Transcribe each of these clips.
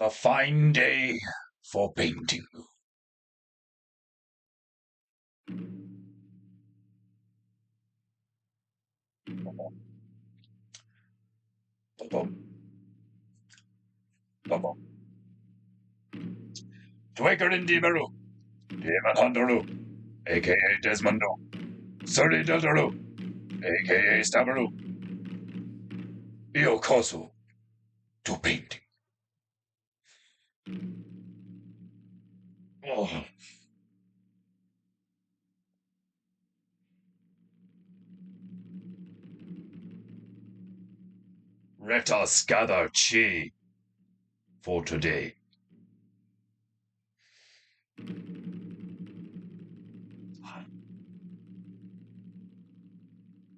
A fine day for painting. Twicker in Diberu, Demon Hunteru, aka Desmondo, Surrey Deltaru, aka Stabaru, Iokosu, to painting. Oh. Let us gather chi for today.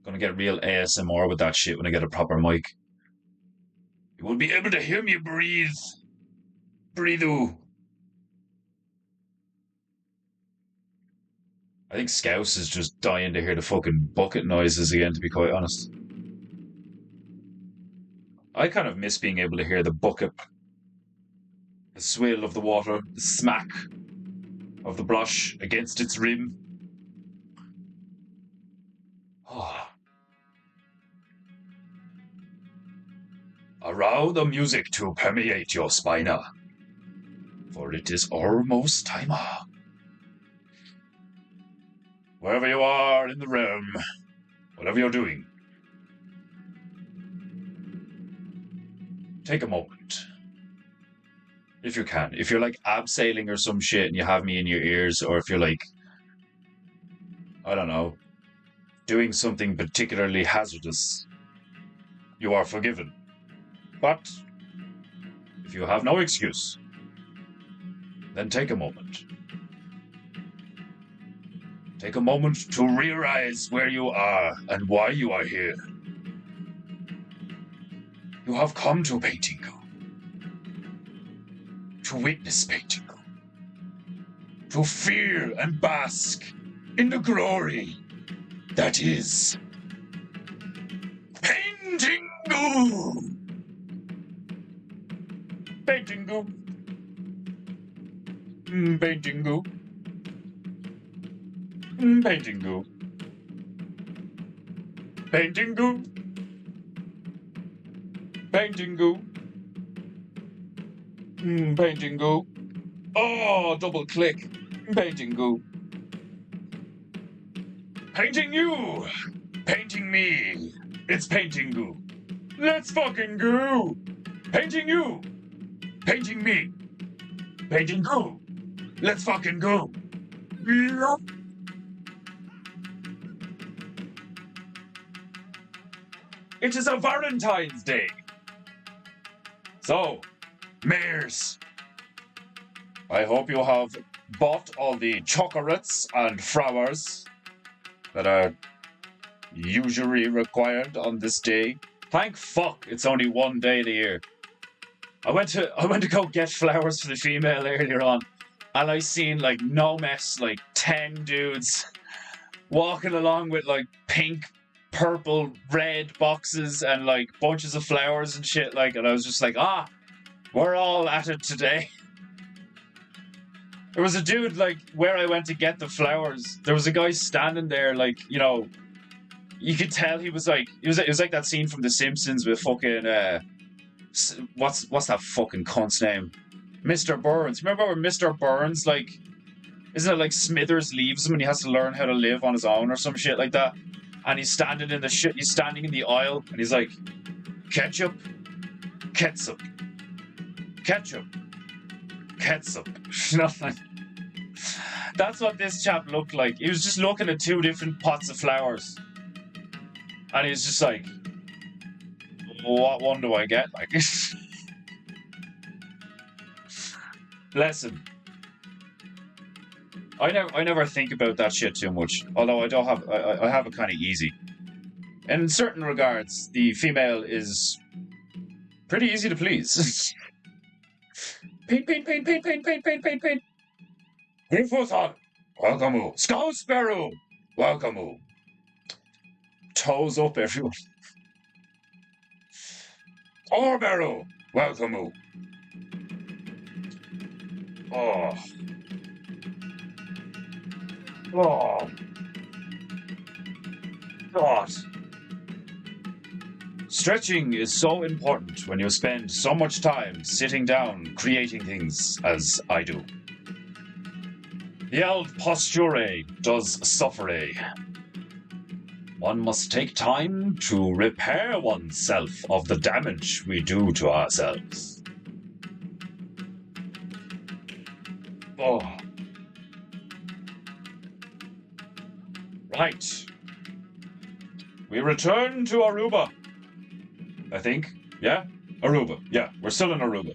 Gonna get real ASMR with that shit when I get a proper mic. You will be able to hear me breathe. Breathe-oo. I think Scouse is just dying to hear the fucking bucket noises again, to be quite honest. I kind of miss being able to hear the bucket, the swill of the water, the smack of the brush against its rim. Oh. Allow the music to permeate your spina, for it is almost time. Wherever you are in the realm, whatever you're doing, take a moment. If you can. If you're like abseiling or some shit and you have me in your ears, or if you're like, I don't know, doing something particularly hazardous, you are forgiven. But if you have no excuse, then take a moment. Take a moment to realize where you are and why you are here. You have come to PEINTEINGU, to witness PEINTEINGU, to feel and bask in the glory that is PEINTEINGU. PEINTEINGU. PEINTEINGU. PEINTEINGU. PEINTEINGU. PEINTEINGU. PEINTEINGU. Oh, double click. PEINTEINGU. Painting you. Painting me. It's PEINTEINGU. Let's fucking go. Painting you. Painting me. PEINTEINGU. Let's fucking go. It is a Valentine's Day. So, mares, I hope you have bought all the chocolates and flowers that are usually required on this day. Thank fuck it's only one day of the year. I went to go get flowers for the female earlier on, and I seen like no mess, like 10 dudes walking along with like pink, purple, red boxes and like bunches of flowers and shit, like, and I was just like, we're all at it today. There was a dude, like, where I went to get the flowers, there was a guy standing there, like, you know, you could tell he was like, it was like that scene from The Simpsons with fucking, what's that fucking cunt's name? Mr. Burns. Remember when Mr. Burns, like, isn't it like Smithers leaves him and he has to learn how to live on his own or some shit like that? And he's standing in the aisle and he's like, ketchup, ketchup, ketchup, ketchup. You know, like, that's what this chap looked like. He was just looking at two different pots of flowers. And he was just like, what one do I get? Like, bless him. I never think about that shit too much. Although I have it kind of easy. And in certain regards, the female is pretty easy to please. Paint. Griffothan, welcome. Skull Sparrow, welcome. Toes up, everyone. Orbarrow, welcome. Oh. Oh. God. Stretching is so important when you spend so much time sitting down creating things as I do. The old posture does suffer. One must take time to repair oneself of the damage we do to ourselves. Oh. Right. We return to Aruba. I think. Yeah? Aruba. Yeah, we're still in Aruba.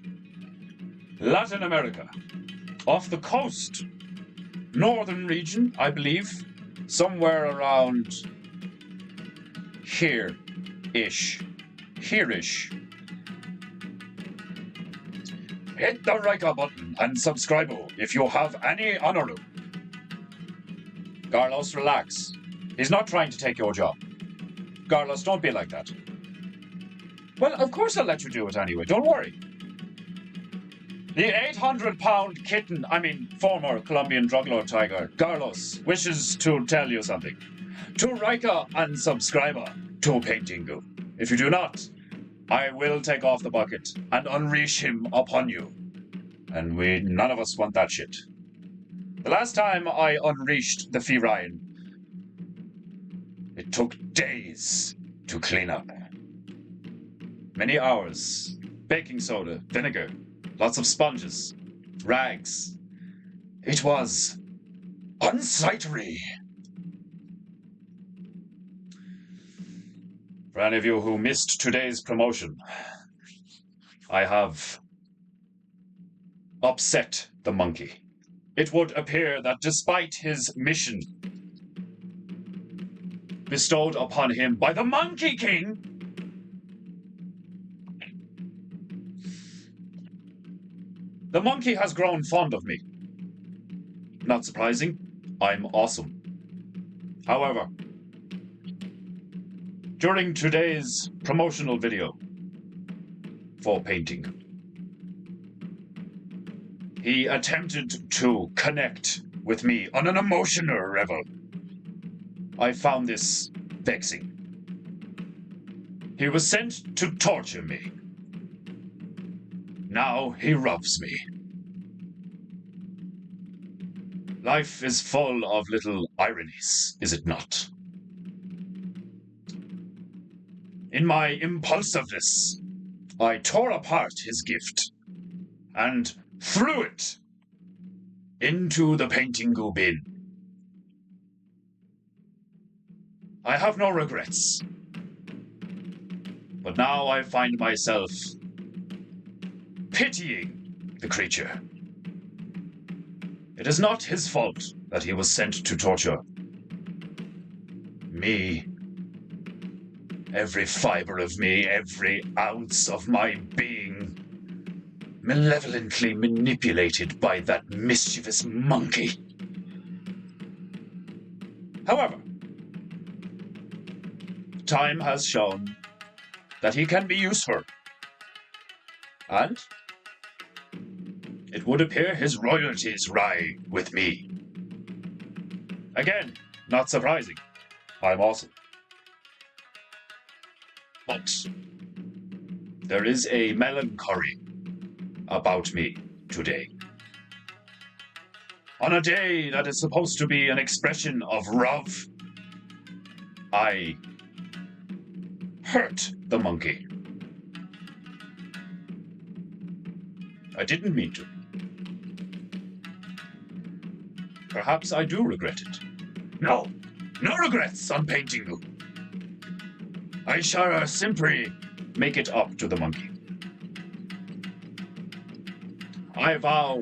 Latin America. Off the coast. Northern region, I believe. Somewhere around here-ish. Here-ish. Hit the like button and subscribe if you have any honor. Carlos, relax. He's not trying to take your job. Carlos, don't be like that. Well, of course I'll let you do it anyway, don't worry. The 800-pound kitten, former Colombian drug lord tiger, Carlos, wishes to tell you something. To Rika and subscriber to PEINTEINGU. If you do not, I will take off the bucket and unleash him upon you. And none of us want that shit. The last time I unleashed the feline, it took days to clean up. Many hours. Baking soda, vinegar, lots of sponges, rags. It was unsightly. For any of you who missed today's promotion, I have upset the monkey. It would appear that despite his mission bestowed upon him by the Monkey King, the monkey has grown fond of me. Not surprising, I'm awesome. However, during today's promotional video for PEINTEINGU, he attempted to connect with me on an emotional level. I found this vexing. He was sent to torture me. Now he robs me. Life is full of little ironies, is it not? In my impulsiveness, I tore apart his gift and threw it into the PEINTEINGU bin. I have no regrets. But now I find myself pitying the creature. It is not his fault that he was sent to torture me. Every fiber of me, every ounce of my being, malevolently manipulated by that mischievous monkey. However, time has shown that he can be useful. And it would appear his royalties lie with me. Again, not surprising. I'm awesome. But there is a melancholy about me today. On a day that is supposed to be an expression of love, I hurt the monkey. I didn't mean to. Perhaps I do regret it. No regrets on PEINTEINGU. I shall simply make it up to the monkey. I vow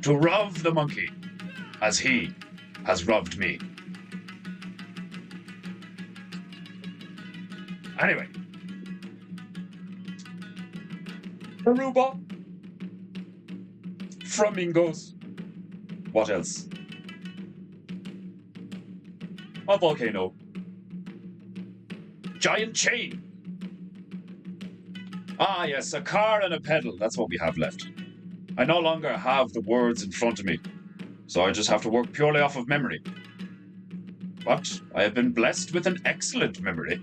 to love the monkey as he has loved me. Anyway. Aruba. Framingos. What else? A volcano. Giant chain. Ah, yes, a car and a pedal. That's what we have left. I no longer have the words in front of me, so I just have to work purely off of memory. But I have been blessed with an excellent memory.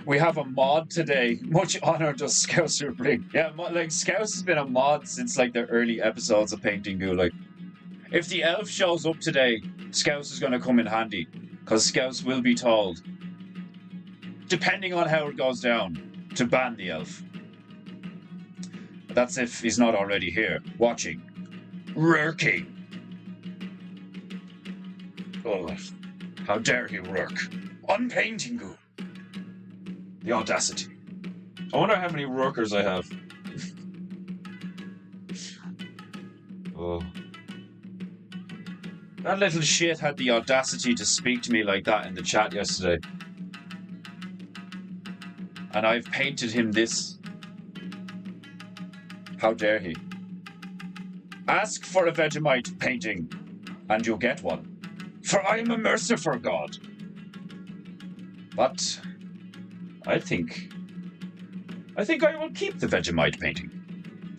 We have a mod today. Much honor does Scouser bring. Yeah, like Scouse has been a mod since like the early episodes of PEINTEINGU. Like, if the elf shows up today, Scouse is going to come in handy, because Scouse will be told, depending on how it goes down, to ban the elf. That's if he's not already here, watching, lurking. Oh, how dare he lurk on PEINTEINGU? The audacity. I wonder how many workers I have. Oh. That little shit had the audacity to speak to me like that in the chat yesterday. And I've painted him this. How dare he? Ask for a Vegemite painting, and you'll get one. For I am a merciful god. But I think I will keep the Vegemite painting.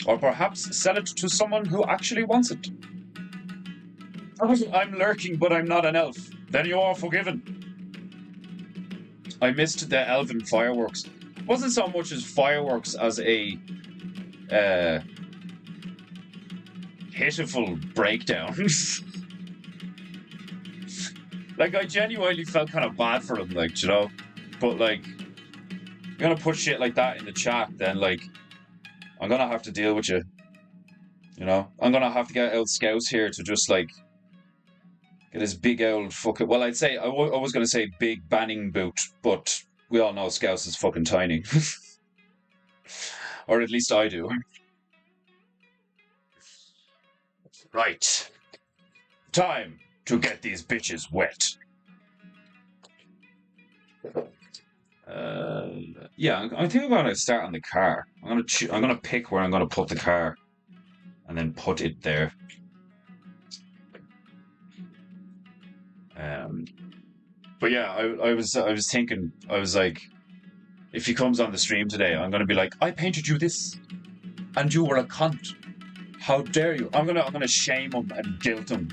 Or perhaps sell it to someone who actually wants it. I'm lurking, but I'm not an elf. Then you are forgiven. I missed the elven fireworks. It wasn't so much as fireworks as a pitiful breakdown. Like, I genuinely felt kind of bad for him, like, you know? But, like, you're gonna put shit like that in the chat, then, like, I'm gonna have to deal with you. You know? I'm gonna have to get old Scouse here to just, like, get his big old fucking... Well, I'd say... I was gonna say big banning boot, but we all know Scouse is fucking tiny. Or at least I do. Right. Time to get these bitches wet. Yeah, I think I'm gonna start on the car. I'm gonna pick where I'm gonna put the car, and then put it there. But yeah, I was thinking, I was like, if he comes on the stream today, I'm gonna be like, I painted you this, and you were a cunt. How dare you? I'm gonna shame him and guilt him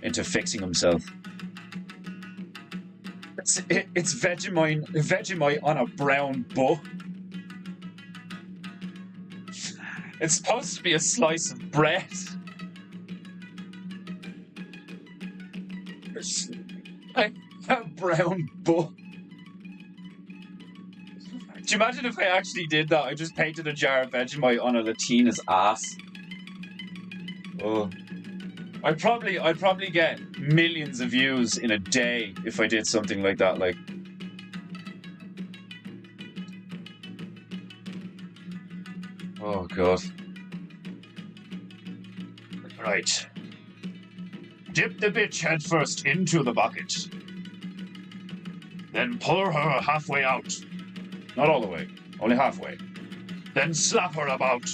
into fixing himself. It's Vegemite on a brown book. It's supposed to be a slice of bread. A brown book. Do you imagine if I actually did that? I just painted a jar of Vegemite on a Latina's ass. Oh. I'd probably get millions of views in a day if I did something like that. Like, oh god. Right. Dip the bitch head first into the bucket. Then pull her halfway out. Not all the way, only halfway. Then slap her about.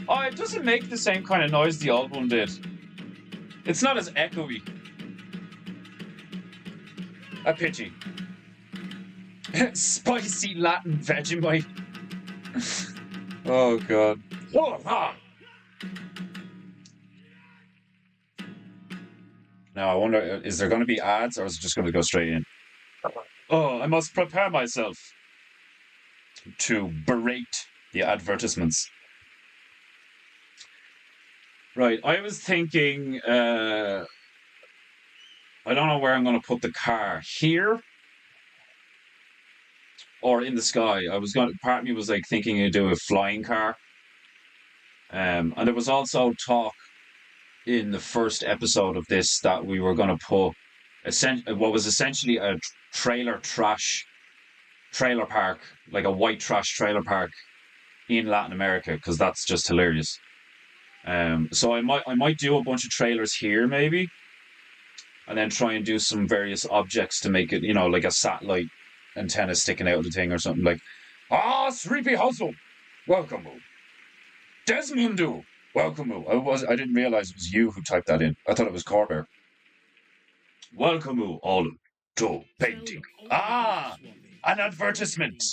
Oh, it doesn't make the same kind of noise the old one did. It's not as echoey. A pity. Spicy Latin Vegemite. Oh god. Oh, ah. Now I wonder, is there going to be ads, or is it just going to go straight in? Oh, I must prepare myself to berate the advertisements. Right, I was thinking, I don't know where I'm going to put the car. Here? Or in the sky? Part of me was like thinking to do a flying car. And there was also talk in the first episode of this that we were going to put what was essentially a trailer park, like a white trash trailer park in Latin America, because that's just hilarious. So I might do a bunch of trailers here maybe, and then try and do some various objects to make it, you know, like a satellite antenna sticking out of the thing or something, like, Sleepy Hustle, welcome. Desmondu, welcome. I didn't realize it was you who typed that in. I thought it was Corber. Welcome all. to painting. Ah, an advertisement.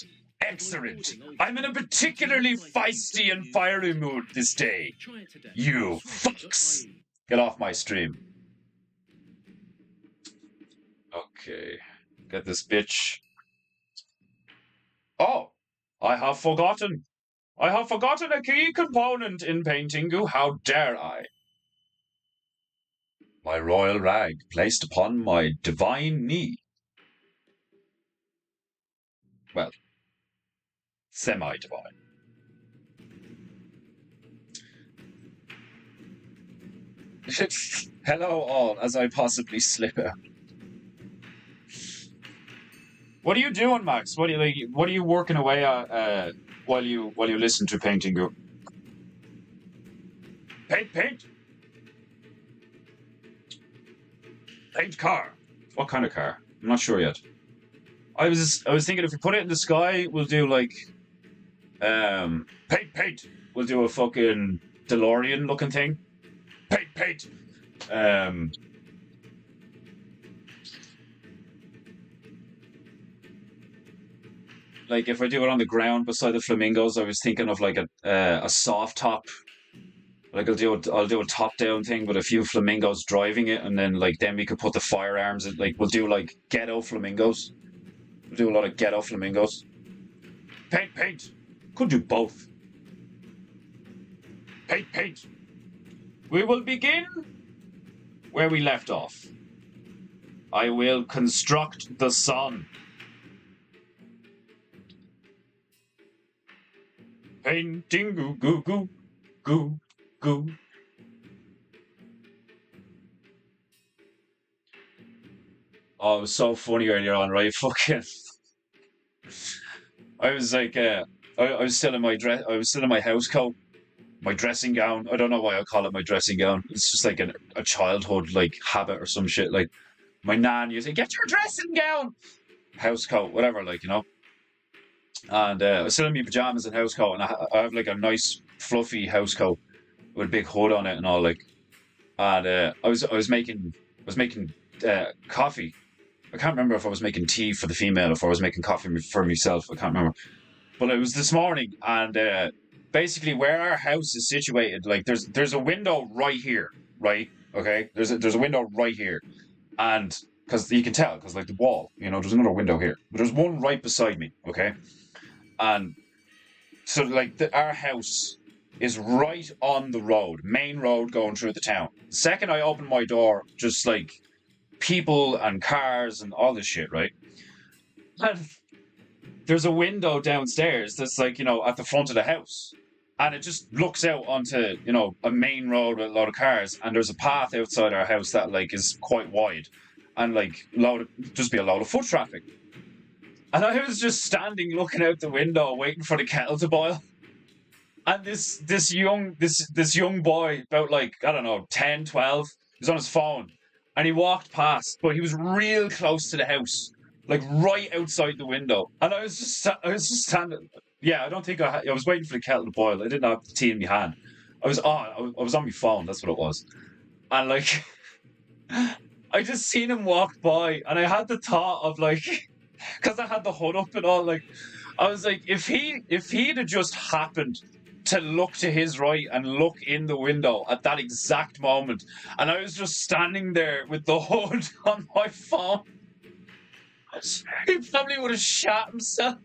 Excellent. I'm in a particularly feisty and fiery mood this day. You fucks. Get off my stream. Okay. Get this bitch. Oh, I have forgotten. I have forgotten a key component in PEINTEINGU. How dare I? My royal rag placed upon my divine knee. Well, semi-divine. Hello all, as I possibly slip out. What are you doing, Max? What are you working away at while you listen to PEINTEINGU? Paint. Paint car. What kind of car? I'm not sure yet. I was thinking if we put it in the sky, we'll do like paint. We'll do a fucking DeLorean looking thing. Paint. Like if I do it on the ground beside the flamingos, I was thinking of like a soft top. Like I'll do a top down thing with a few flamingos driving it, and then we could put the firearms in. Like we'll do like ghetto flamingos. We'll do a lot of ghetto flamingos. Paint. Could do both. Paint. We will begin where we left off. I will construct the sun. Painting goo. Oh, it was so funny earlier on, right? Fucking. I was like, I was still in my dress. I was still in my house coat, my dressing gown. I don't know why I call it my dressing gown. It's just like a childhood like habit or some shit. Like my nan used to say, "Get your dressing gown." House coat, whatever, like you know. And I was still in my pajamas and house coat, and I have like a nice fluffy house coat with a big hood on it and all, like. And I was making coffee. I can't remember if I was making tea for the female or if I was making coffee for myself. I can't remember. But it was this morning, and basically where our house is situated, like there's a window right here, right? Okay, there's a window right here, and because you can tell, because like the wall, you know, there's another window here, but there's one right beside me, okay, and so like our house is right on the road, main road going through the town. The second I open my door, just like people and cars and all this shit, right? And there's a window downstairs that's like, you know, at the front of the house. And it just looks out onto, you know, a main road with a lot of cars. And there's a path outside our house that like is quite wide. And like just be a lot of foot traffic. And I was just standing looking out the window waiting for the kettle to boil. And this young boy, about like, I don't know, 10, 12, he was on his phone. And he walked past, but he was real close to the house, like right outside the window. And I was just standing. Yeah, I don't think I was waiting for the kettle to boil. I didn't have the tea in my hand. I was on my phone. That's what it was. And like, I just seen him walk by, and I had the thought of like, because I had the hood up and all. Like, I was like, if he'd have just happened to look to his right and look in the window at that exact moment, and I was just standing there with the hood on my phone, he probably would have shot himself.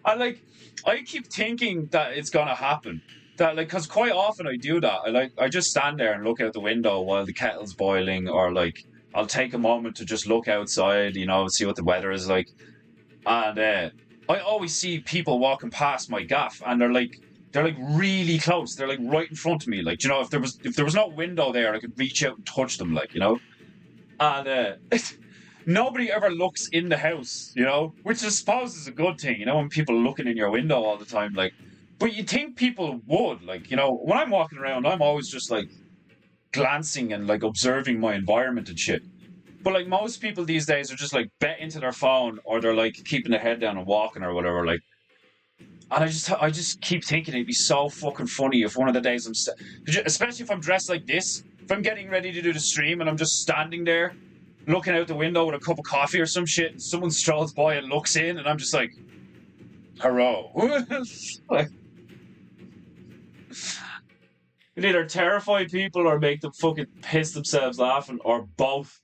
And like, I keep thinking that it's gonna happen. That like, because quite often I do that. I just stand there and look out the window while the kettle's boiling, or like I'll take a moment to just look outside, you know, see what the weather is like, and I always see people walking past my gaff, and they're like really close. They're like right in front of me. Like, you know, if there was no window there, I could reach out and touch them, like, you know. And nobody ever looks in the house, you know, which I suppose is a good thing, you know, when people are looking in your window all the time, like. But you think people would, like, you know, when I'm walking around, I'm always just like glancing and like observing my environment and shit. But like most people these days are just like bet into their phone, or they're like keeping their head down and walking or whatever. Like, and I just keep thinking it'd be so fucking funny if one of the days especially if I'm dressed like this, if I'm getting ready to do the stream and I'm just standing there looking out the window with a cup of coffee or some shit. Someone strolls by and looks in, and I'm just like, hello. Like, it either terrify people or make them fucking piss themselves laughing, or both.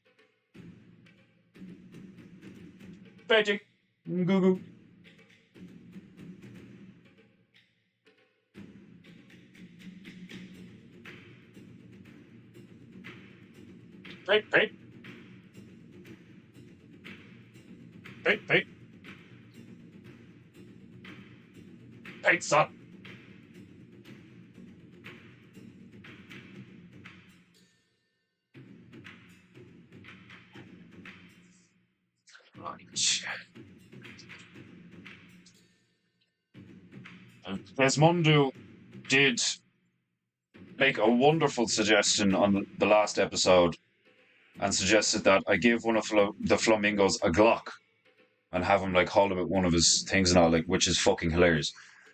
Magic. Goo goo. Hey, hey, hey, hey, hey, son. Right, shit. Desmondo did make a wonderful suggestion on the last episode and suggested that I give one of the flamingos a Glock and have him like hold about one of his things and all, like, which is fucking hilarious.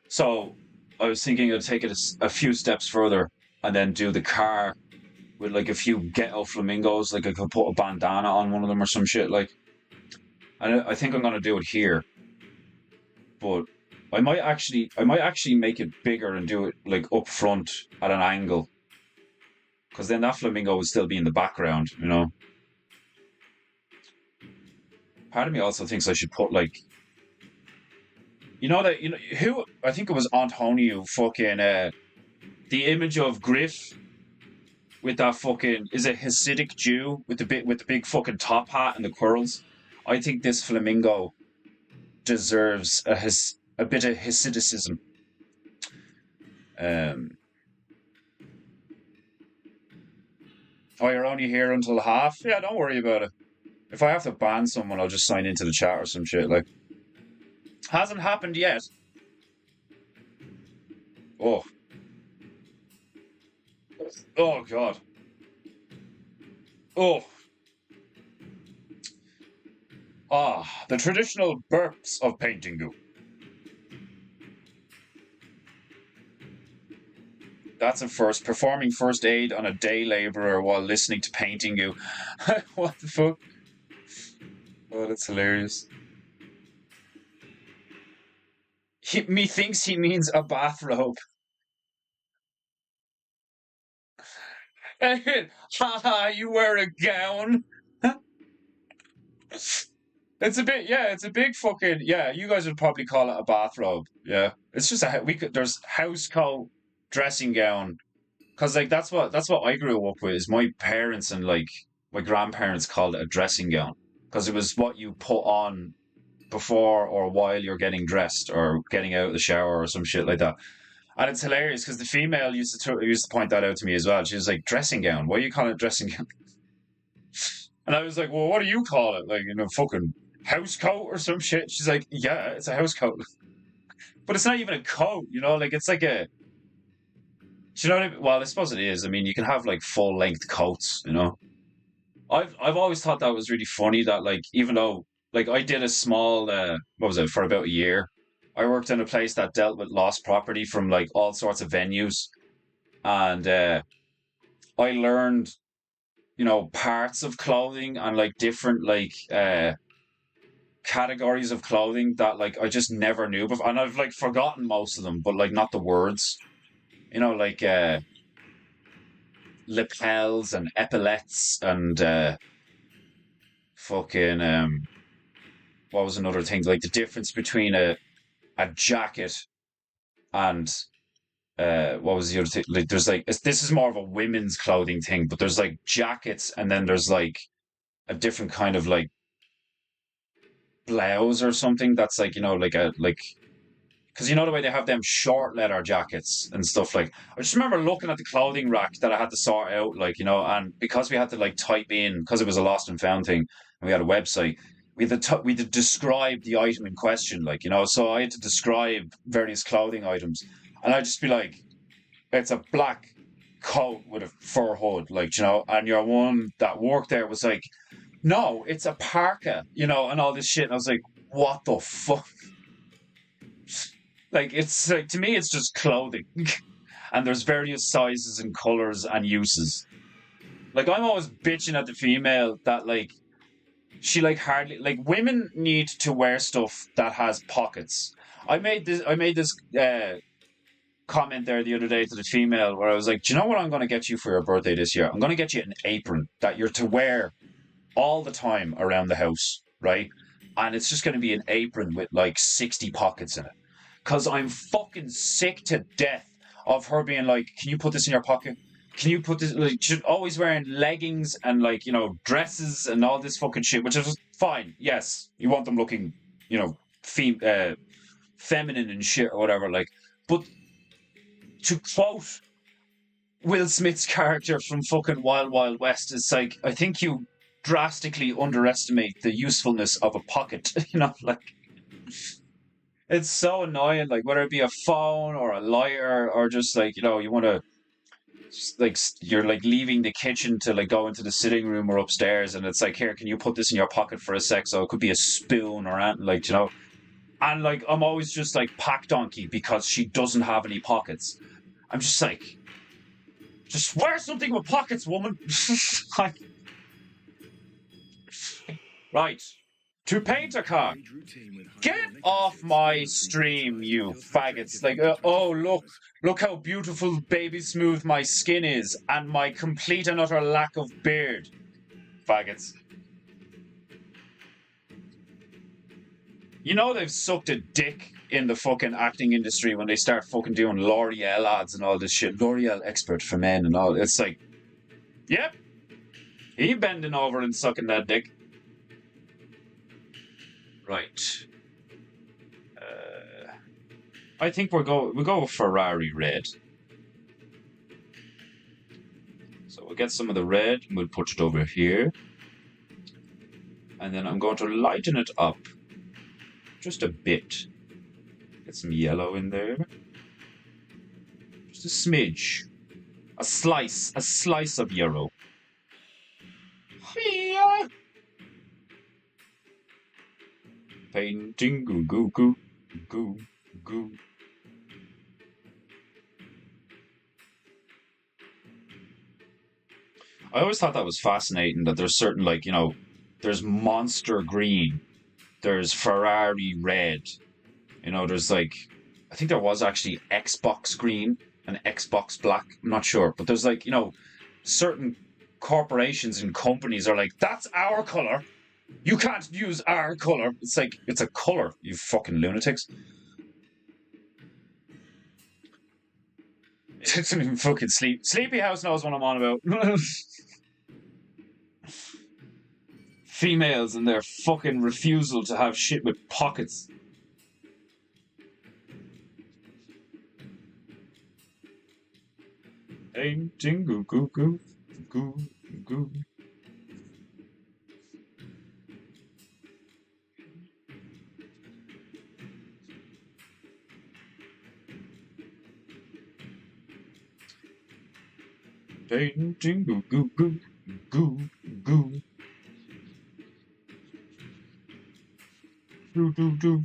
So I was thinking I'd take it a few steps further and then do the car with like a few ghetto flamingos. Like I could put a bandana on one of them or some shit. Like, and I think I'm gonna do it here, but I might actually make it bigger and do it like up front at an angle, because then that flamingo would still be in the background, you know. Part of me also thinks I should put like, you know, that, you know who, I think it was Antonio fucking the image of Griff with that fucking, is it Hasidic Jew with the big fucking top hat and the curls. I think this flamingo deserves a bit of Hasidicism. Um, oh, you're only here until half? Yeah, don't worry about it. If I have to ban someone, I'll just sign into the chat or some shit. Like, hasn't happened yet. Oh, oh god. Oh, the traditional burps of PEINTEINGU. That's a first. Performing first aid on a day labourer while listening to PEINTEINGU. What the fuck? Oh, that's hilarious. Methinks he means a bathrobe. Haha, you wear a gown. It's a bit, yeah, it's a big fucking, yeah, you guys would probably call it a bathrobe. Yeah. It's just there's house coat, dressing gown. Cause like that's what I grew up with, is my parents and like my grandparents called it a dressing gown. Cause it was what you put on before or while you're getting dressed or getting out of the shower or some shit like that. And it's hilarious because the female used to point that out to me as well. She was like, dressing gown. Why are you calling it dressing gown? And I was like, well, what do you call it? Like, you know, fucking house coat or some shit. She's like, yeah, it's a house coat. But it's not even a coat, you know, like it's like a, do you know what I mean? Well, I suppose it is. I mean, you can have like full length coats, you know. I've always thought that was really funny that like, even though like I did a small what was it, for about a year. I worked in a place that dealt with lost property from like all sorts of venues, and I learned, you know, parts of clothing and like different like categories of clothing that like I just never knew before, and I've like forgotten most of them, but like not the words. You know, like lapels and epaulettes and fucking what was another thing? Like the difference between a jacket and what was the other thing? Like there's like this is more of a women's clothing thing, but there's like jackets and then there's like a different kind of like blouse or something that's like, you know, like a like, because you know the way they have them short leather jackets and stuff. Like I just remember looking at the clothing rack that I had to sort out, like, you know, and because we had to like type in, because it was a lost and found thing and we had a website, we had to describe the item in question, like, you know, so I had to describe various clothing items, and I'd just be like, it's a black coat with a fur hood, like, you know, and your one that worked there was like, no, it's a parka, you know, and all this shit. And I was like, what the fuck? Like, it's like, to me, it's just clothing. And there's various sizes and colors and uses. Like, I'm always bitching at the female that, like, she like hardly like women need to wear stuff that has pockets. I made this comment there the other day to the female where I was like, do you know what I'm going to get you for your birthday this year? I'm going to get you an apron that you're to wear all the time around the house, right? And it's just going to be an apron with like 60 pockets in it. Because I'm fucking sick to death of her being like, can you put this in your pocket? Can you put this? Like, she's always wearing leggings and like, dresses and all this fucking shit, which is fine. Yes, you want them looking, you know, feminine and shit or whatever. Like, but to quote Will Smith's character from fucking Wild Wild West, it's like, I think you drastically underestimate the usefulness of a pocket. Like, it's so annoying. Like, whether it be a phone or a lighter or just like, you want to, like, you're like leaving the kitchen to like go into the sitting room or upstairs, and it's like, here, can you put this in your pocket for a sec? So it could be a spoon or anything, like, And like, I'm always just like pack donkey because she doesn't have any pockets. I'm just like, just wear something with pockets, woman. Like, right. To paint a car. Get off my stream, you faggots. Like, oh, look how beautiful baby smooth my skin is and my complete and utter lack of beard. Faggots. You know they've sucked a dick in the fucking acting industry when they start fucking doing L'Oreal ads and all this shit. L'Oreal expert for men and all. It's like, yep. He bending over and sucking that dick. Right. I think we'll go with Ferrari red. So we'll get some of the red and we'll put it over here. And then I'm going to lighten it up just a bit. Get some yellow in there. Just a smidge. A slice of yellow. Yeah. Painting, goo, goo, goo, goo, goo. I always thought that was fascinating that there's certain, like, there's Monster Green, there's Ferrari Red, there's like, I think there was actually Xbox Green and Xbox Black, I'm not sure, but there's like, certain corporations and companies are like, that's our colour. You can't use our colour. It's like, it's a colour, you fucking lunatics. It's even fucking Sleepy House knows what I'm on about. Females and their fucking refusal to have shit with pockets. Painting, goo, goo, goo, goo, goo. Painting, goo, goo, goo, goo, goo. Do, do, do.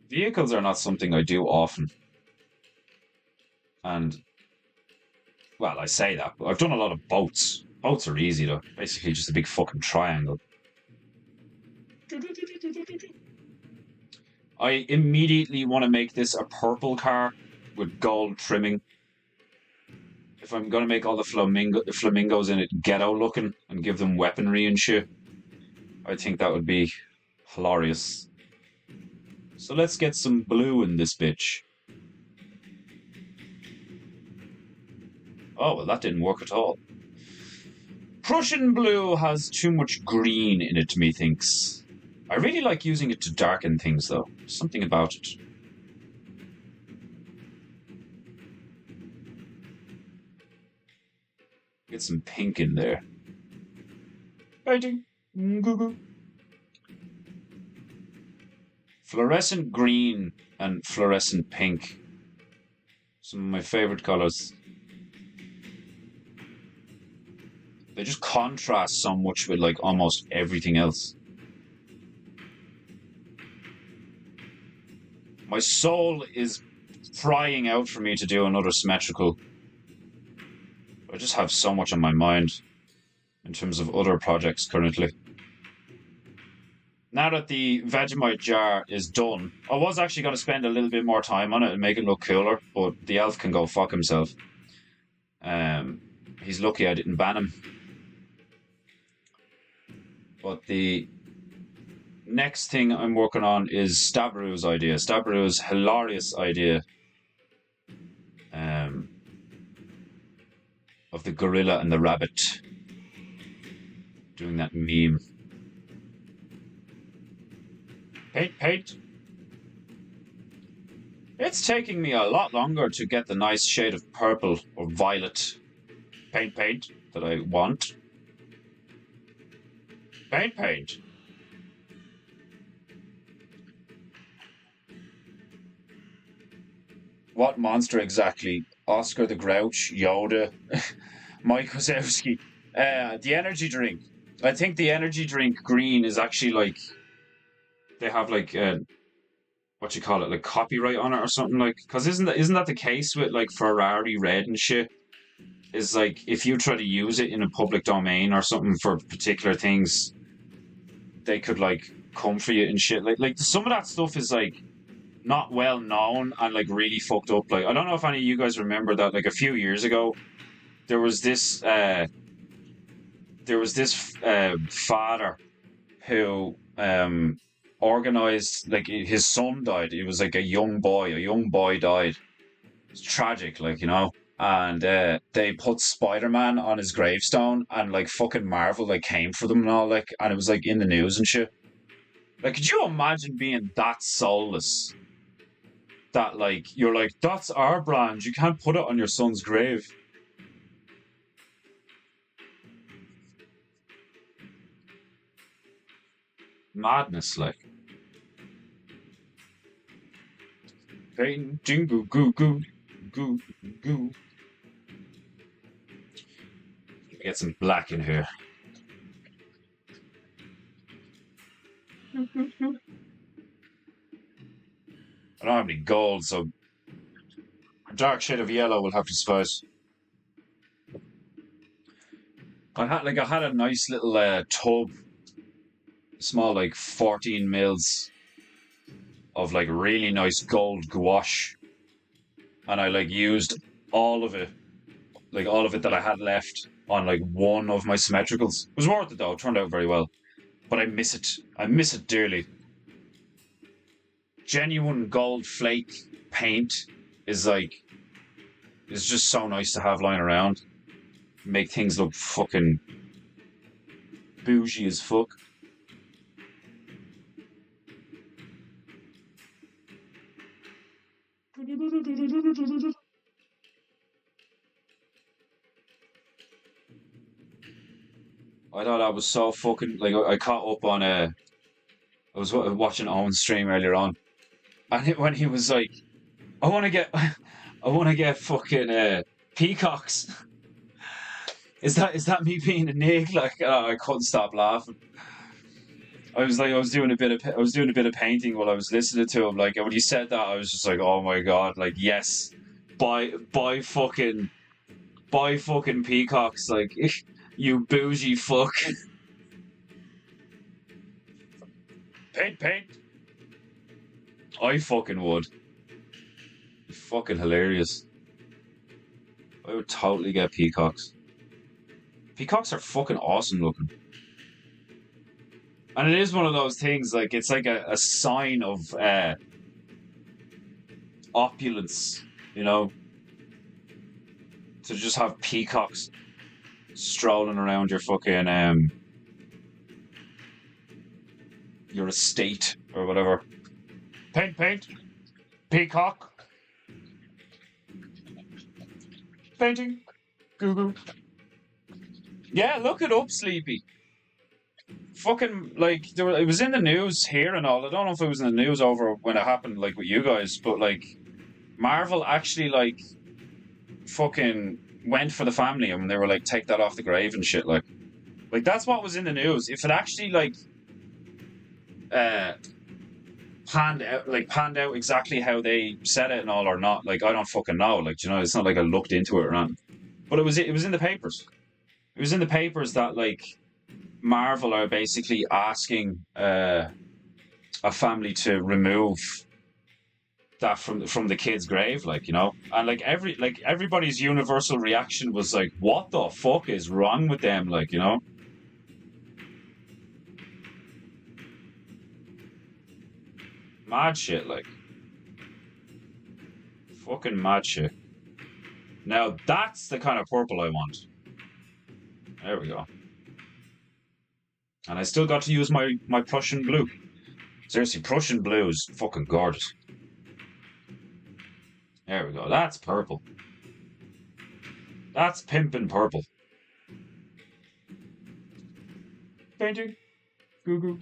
Vehicles are not something I do often. And, well, I say that, but I've done a lot of boats. Boats are easy, though. Basically just a big fucking triangle. I immediately want to make this a purple car with gold trimming. If I'm going to make all the flamingos in it ghetto looking and give them weaponry and shit, I think that would be hilarious. So let's get some blue in this bitch. Oh, well, that didn't work at all. Prussian blue has too much green in it, methinks. I really like using it to darken things, though. Something about it. Get some pink in there. Painting. Goo-goo. Fluorescent green and fluorescent pink. Some of my favorite colors. They just contrast so much with like almost everything else. My soul is crying out for me to do another symmetrical I just have so much on my mind in terms of other projects currently. Now that the Vegemite jar is done, I was actually going to spend a little bit more time on it and make it look cooler, but the elf can go fuck himself. Um, he's lucky I didn't ban him. But the next thing I'm working on is Stabru's idea. Stabru's hilarious idea of the gorilla and the rabbit doing that meme. Paint. It's taking me a lot longer to get the nice shade of purple or violet paint that I want. Paint. What monster exactly? Oscar the Grouch, Yoda, Mike Wazowski. The energy drink. I think the energy drink green is actually like they have like what you call it, like copyright on it or something like. Because isn't that the case with like Ferrari red and shit? Is like if you try to use it in a public domain or something for particular things, they could like come for you and shit. Like some of that stuff is like not well known and like really fucked up. Like I don't know if any of you guys remember that like a few years ago there was this father who organized like his son died. It was like a young boy died. It's tragic, like, you know. And they put Spider-Man on his gravestone and like fucking Marvel like came for them and all, like, and it was like in the news and shit. Like, could you imagine being that soulless? That like you're like, that's our brand, you can't put it on your son's grave. Madness, like. Painting goo goo goo goo goo. Get some black in here. I don't have any gold, so a dark shade of yellow will have to suffice. I had a nice little tub, small like 14 mils of like really nice gold gouache, and I like used all of it that I had left on like one of my symmetricals. It was worth it though, it turned out very well. But I miss it. I miss it dearly. Genuine gold flake paint is just so nice to have lying around. Make things look fucking bougie as fuck. I thought I was so fucking like I caught up on I was watching Owen's stream earlier on, and when he was like, "I want to get, I want to get fucking peacocks." Is that me being a nig? Like I couldn't stop laughing. I was doing a bit of painting while I was listening to him. Like when he said that, I was just like, "Oh my god!" Like yes, buy fucking peacocks. Like you bougie fuck. Paint. I fucking would. Fucking hilarious. I would totally get peacocks. Peacocks are fucking awesome looking. And it is one of those things, like, it's like a sign of opulence, you know? To just have peacocks strolling around your fucking, your estate or whatever. Paint. Peacock. Painting. Goo. Yeah, look it up, Sleepy. Fucking, like, it was in the news here and all. I don't know if it was in the news over when it happened, like, with you guys, but, like, Marvel actually, like, fucking went for the family and they were like, take that off the grave and shit, like. Like, that's what was in the news. If it actually, like, panned out exactly how they said it and all or not, like, I don't fucking know. Like, you know, it's not like I looked into it or not. But it was in the papers. It was in the papers that like Marvel are basically asking a family to remove that from the kid's grave, like, and like everybody's universal reaction was like, "What the fuck is wrong with them?" Like, mad shit, like fucking mad shit. Now that's the kind of purple I want. There we go. And I still got to use my Prussian blue. Seriously, Prussian blue is fucking gorgeous. There we go. That's purple. That's pimpin' purple. Painting. Goo goo.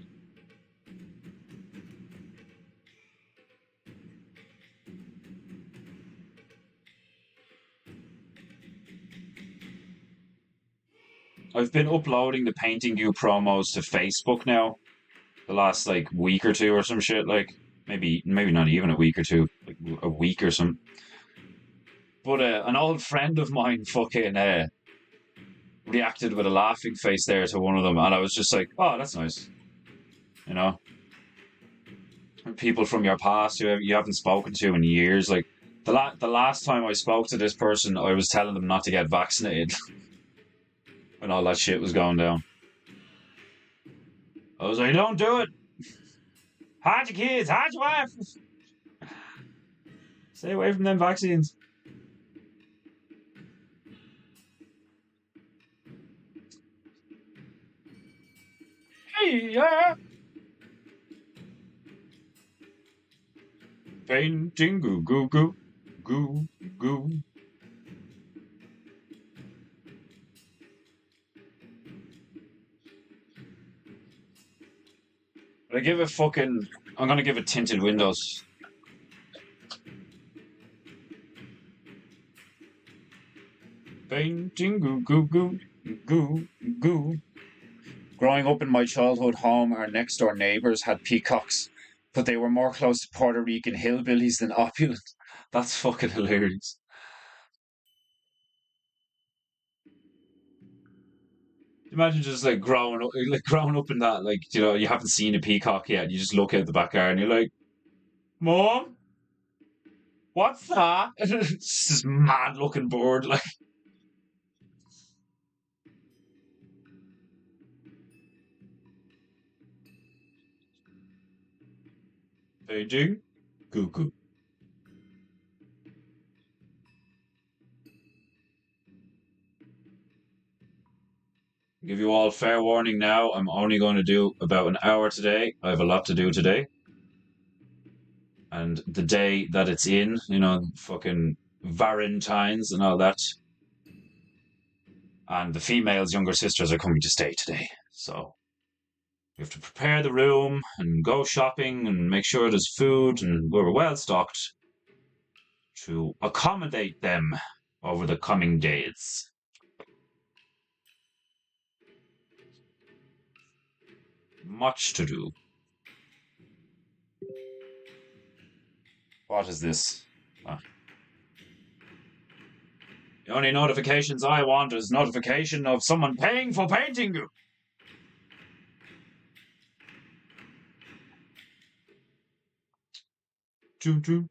I've been uploading the PEINTEINGU promos to Facebook now. The last like week or two or some shit. Like maybe not even a week or two. Like a week or some. But an old friend of mine fucking reacted with a laughing face there to one of them, and I was just like, "Oh, that's nice." You know, people from your past who you haven't spoken to in years. Like the last time I spoke to this person, I was telling them not to get vaccinated when all that shit was going down. I was like, "Don't do it. Hide your kids. Hide your wife. Stay away from them vaccines." Hey, yeah. Painting goo goo goo goo goo. I give it fucking. I'm gonna give it tinted windows. Painting goo goo goo goo goo. Growing up in my childhood home, our next door neighbours had peacocks, but they were more close to Puerto Rican hillbillies than opulent. That's fucking hilarious. Imagine just like growing up in that, like, you haven't seen a peacock yet. You just look out the backyard and you're like, "Mom, what's that?" It's just this mad looking bird, like. They do, cuckoo. Give you all fair warning now. I'm only going to do about an hour today. I have a lot to do today. And the day that it's in, fucking Valentine's and all that. And the female's younger sisters are coming to stay today. So we have to prepare the room and go shopping and make sure there's food and we're well stocked to accommodate them over the coming days. Much to do. What is this? Ah. The only notifications I want is notification of someone paying for painting you. Choo choo.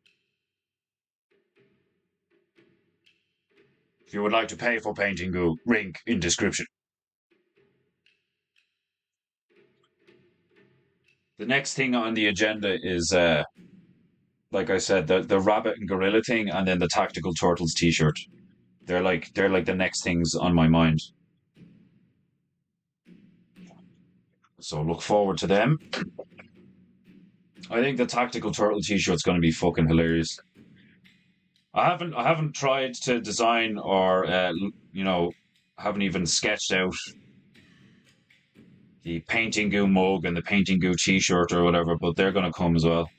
If you would like to pay for painting goo, link in description. The next thing on the agenda is, like I said, the rabbit and gorilla thing, and then the tactical turtles T-shirt. They're like the next things on my mind. So look forward to them. I think the tactical turtle T-shirt's going to be fucking hilarious. I haven't tried to design or haven't even sketched out the painting goo mug and the painting goo T-shirt or whatever, but they're going to come as well.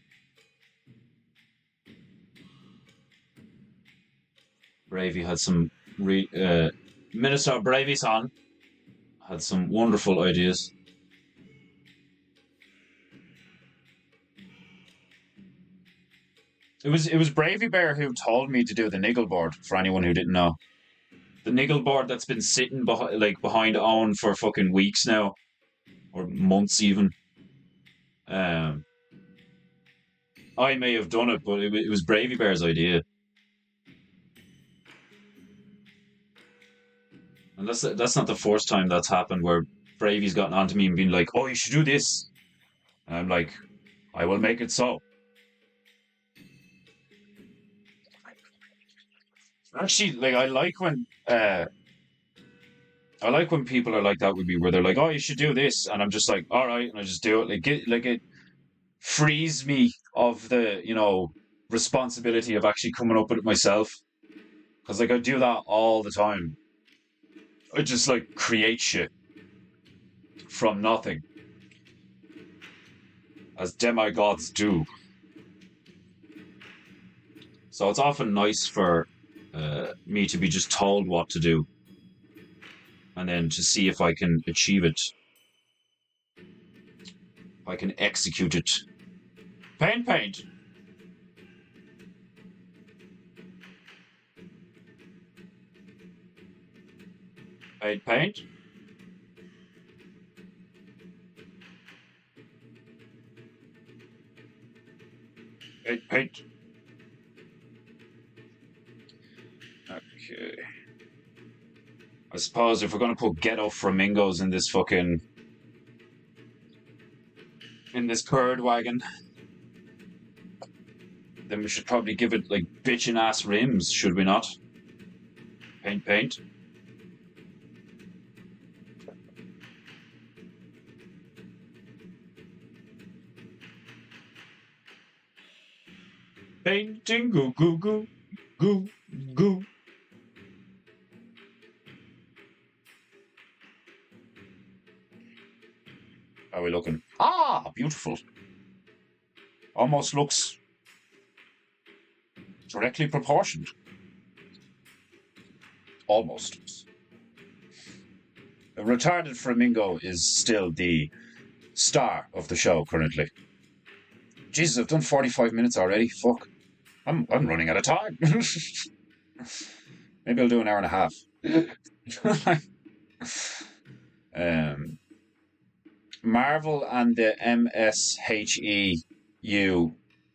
Bravey had some Minister Bravey-san had some wonderful ideas. It was Bravey Bear who told me to do the niggle board, for anyone who didn't know. the niggle board that's been sitting behind on for fucking weeks now, or months even. Um, I may have done it, but it was Bravey Bear's idea, and that's not the first time that's happened where Bravey's gotten onto me and been like, "Oh, you should do this," and I'm like, "I will make it so." Actually, like I like when people are like that with me, where they're like, "Oh, you should do this," and I'm just like, "All right," and I just do it. It frees me of the responsibility of actually coming up with it myself, because like I do that all the time. I just like create shit from nothing, as demigods do. So it's often nice for me to be just told what to do, and then to see if I can achieve it. If I can execute it. Paint, paint. Paint, paint. Paint, paint. Okay. I suppose if we're gonna put ghetto flamingos in this bird wagon, then we should probably give it like bitchin' ass rims, should we not? Paint, paint. Painting, goo, goo, goo, goo, goo. How are we looking? Ah, beautiful. Almost looks directly proportioned. Almost. A retarded flamingo is still the star of the show currently. Jesus, I've done 45 minutes already. Fuck. I'm running out of time. Maybe I'll do an hour and a half. Marvel and the MSHEU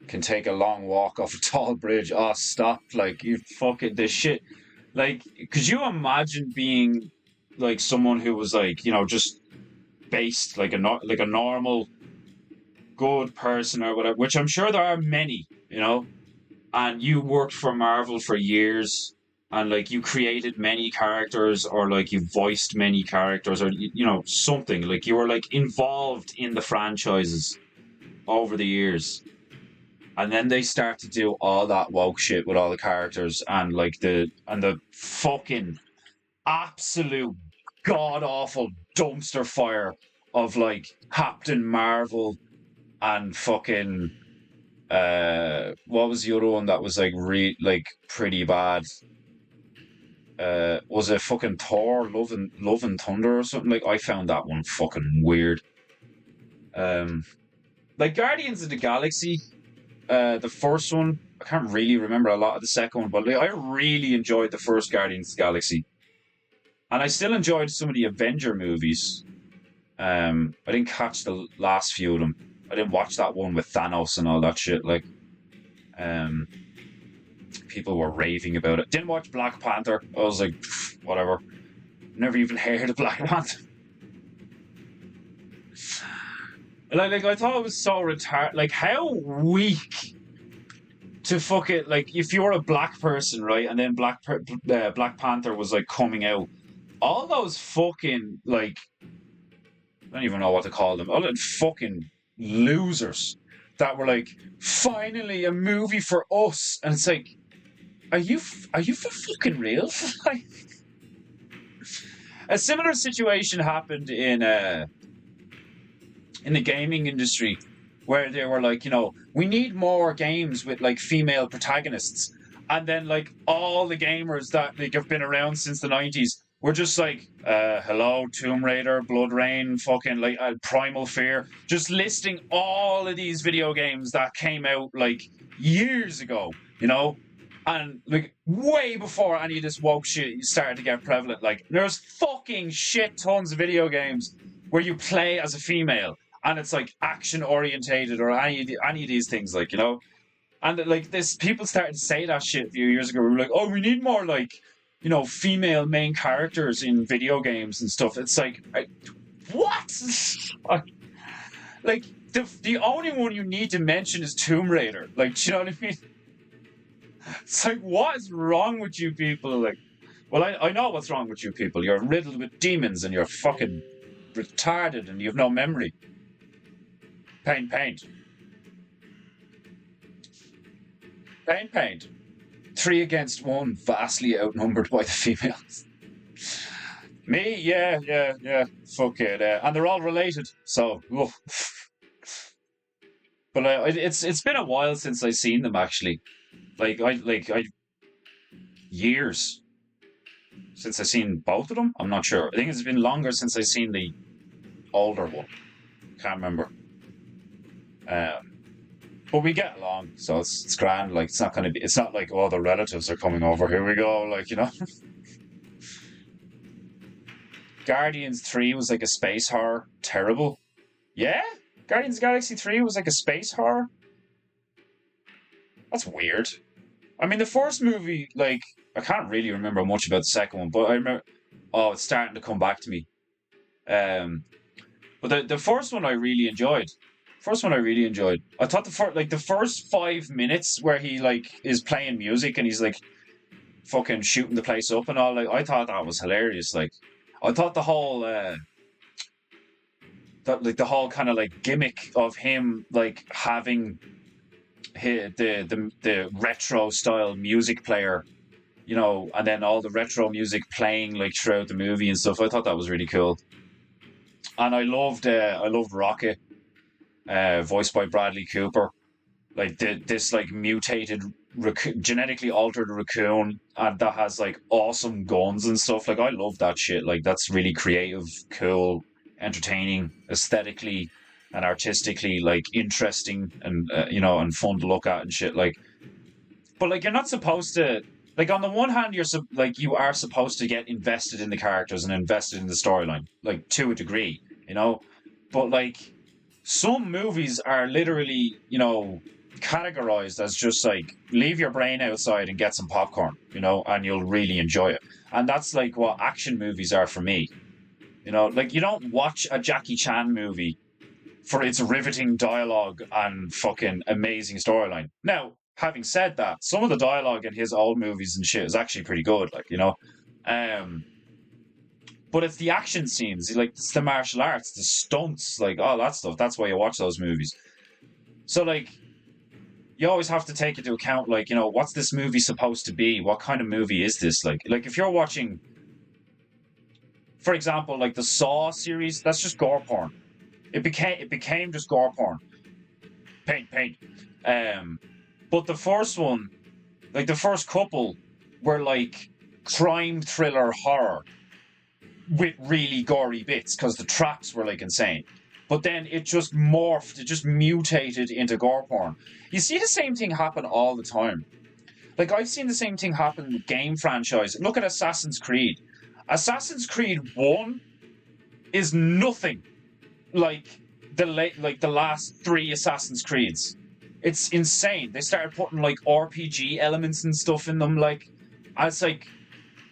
can take a long walk off a tall bridge. Oh, stop. Like, you fucking this shit. Like, could you imagine being like someone who was like, just based like a normal good person or whatever, which I'm sure there are many, and you worked for Marvel for years, and like you created many characters, or like you voiced many characters, or something, like you were like involved in the franchises over the years, and then they start to do all that woke shit with all the characters, and like the fucking absolute god awful dumpster fire of like Captain Marvel and fucking what was the other one that was like pretty bad? Was it fucking Thor Love and Thunder or something? Like, I found that one fucking weird. Like Guardians of the Galaxy, the first one, I can't really remember a lot of the second one, but like, I really enjoyed the first Guardians of the Galaxy, and I still enjoyed some of the Avenger movies. I didn't catch the last few of them. I didn't watch that one with Thanos and all that shit. Like, people were raving about it. Didn't watch Black Panther. I was like, whatever. Never even heard of Black Panther. Like I thought it was so retarded. Like, how weak to fuck it. Like, if you're a black person, right, and then Black Panther was like coming out, all those fucking like, I don't even know what to call them. All the fucking losers that were like, finally a movie for us, and it's like, are you for fucking real? Like, a similar situation happened in the gaming industry, where they were like, we need more games with like female protagonists, and then like all the gamers that like have been around since the 90s were just like, hello, Tomb Raider, Blood Rain, fucking like Primal Fear, just listing all of these video games that came out like years ago, And like way before any of this woke shit started to get prevalent, like there's fucking shit tons of video games where you play as a female and it's like action orientated or any of these things, like, you know. And like this, people started to say that shit a few years ago. We were like, oh, we need more like, you know, female main characters in video games and stuff. It's like, what? Like the only one you need to mention is Tomb Raider. Like, do you know what I mean? It's like, what is wrong with you people? Like, well, I know what's wrong with you people. You're riddled with demons and you're fucking retarded and you have no memory. Paint, paint. Paint, paint. 3 against 1, vastly outnumbered by the females. Me, yeah. Fuck it. And they're all related, so. Oof. But it's been a while since I've seen them actually. I years since I've seen both of them. I'm not sure. I think it's been longer since I've seen the older one. Can't remember. But we get along, so it's grand. Like it's not gonna be. It's not like, oh, the relatives are coming over. Here we go. Like, you know. Guardians 3 was like a space horror. Terrible. Yeah, Guardians of the Galaxy 3 was like a space horror. That's weird. I mean, the first movie, like, I can't really remember much about the second one, but I remember. Oh, it's starting to come back to me. But the first one I really enjoyed. First one I really enjoyed. I thought the first 5 minutes where he like is playing music and he's like fucking shooting the place up and all. Like, I thought that was hilarious. Like, I thought the whole the whole kind of like gimmick of him like having the retro style music player, you know, and then all the retro music playing like throughout the movie and stuff. I thought that was really cool. And I loved Rocket, voiced by Bradley Cooper. Like this like mutated genetically altered raccoon and that has like awesome guns and stuff. Like, I love that shit. Like, that's really creative, cool, entertaining, aesthetically and artistically, like, interesting and you know, and fun to look at and shit. Like, but like, you're not supposed to, like, on the one hand you are supposed to get invested in the characters and invested in the storyline, like, to a degree, you know. But like, some movies are literally, you know, categorized as just like, leave your brain outside and get some popcorn, you know, and you'll really enjoy it. And that's like what action movies are for me. You know, like, you don't watch a Jackie Chan movie for its riveting dialogue and fucking amazing storyline. Now, having said that, some of the dialogue in his old movies and shit is actually pretty good, like, you know. But it's the action scenes, like, it's the martial arts, the stunts, like, all that stuff. That's why you watch those movies. So, like, you always have to take into account, like, you know, what's this movie supposed to be? What kind of movie is this? Like if you're watching, for example, like the Saw series, that's just gore porn. It became just gore porn. Paint. But the first one, like the first couple, were like crime thriller horror with really gory bits because the traps were like insane. But then it just morphed, it just mutated into gore porn. You see the same thing happen all the time. Like, I've seen the same thing happen with game franchise. Look at Assassin's Creed. Assassin's Creed 1 is nothing like the last 3 Assassin's Creeds. It's insane. They started putting like RPG elements and stuff in them. Like, I was like,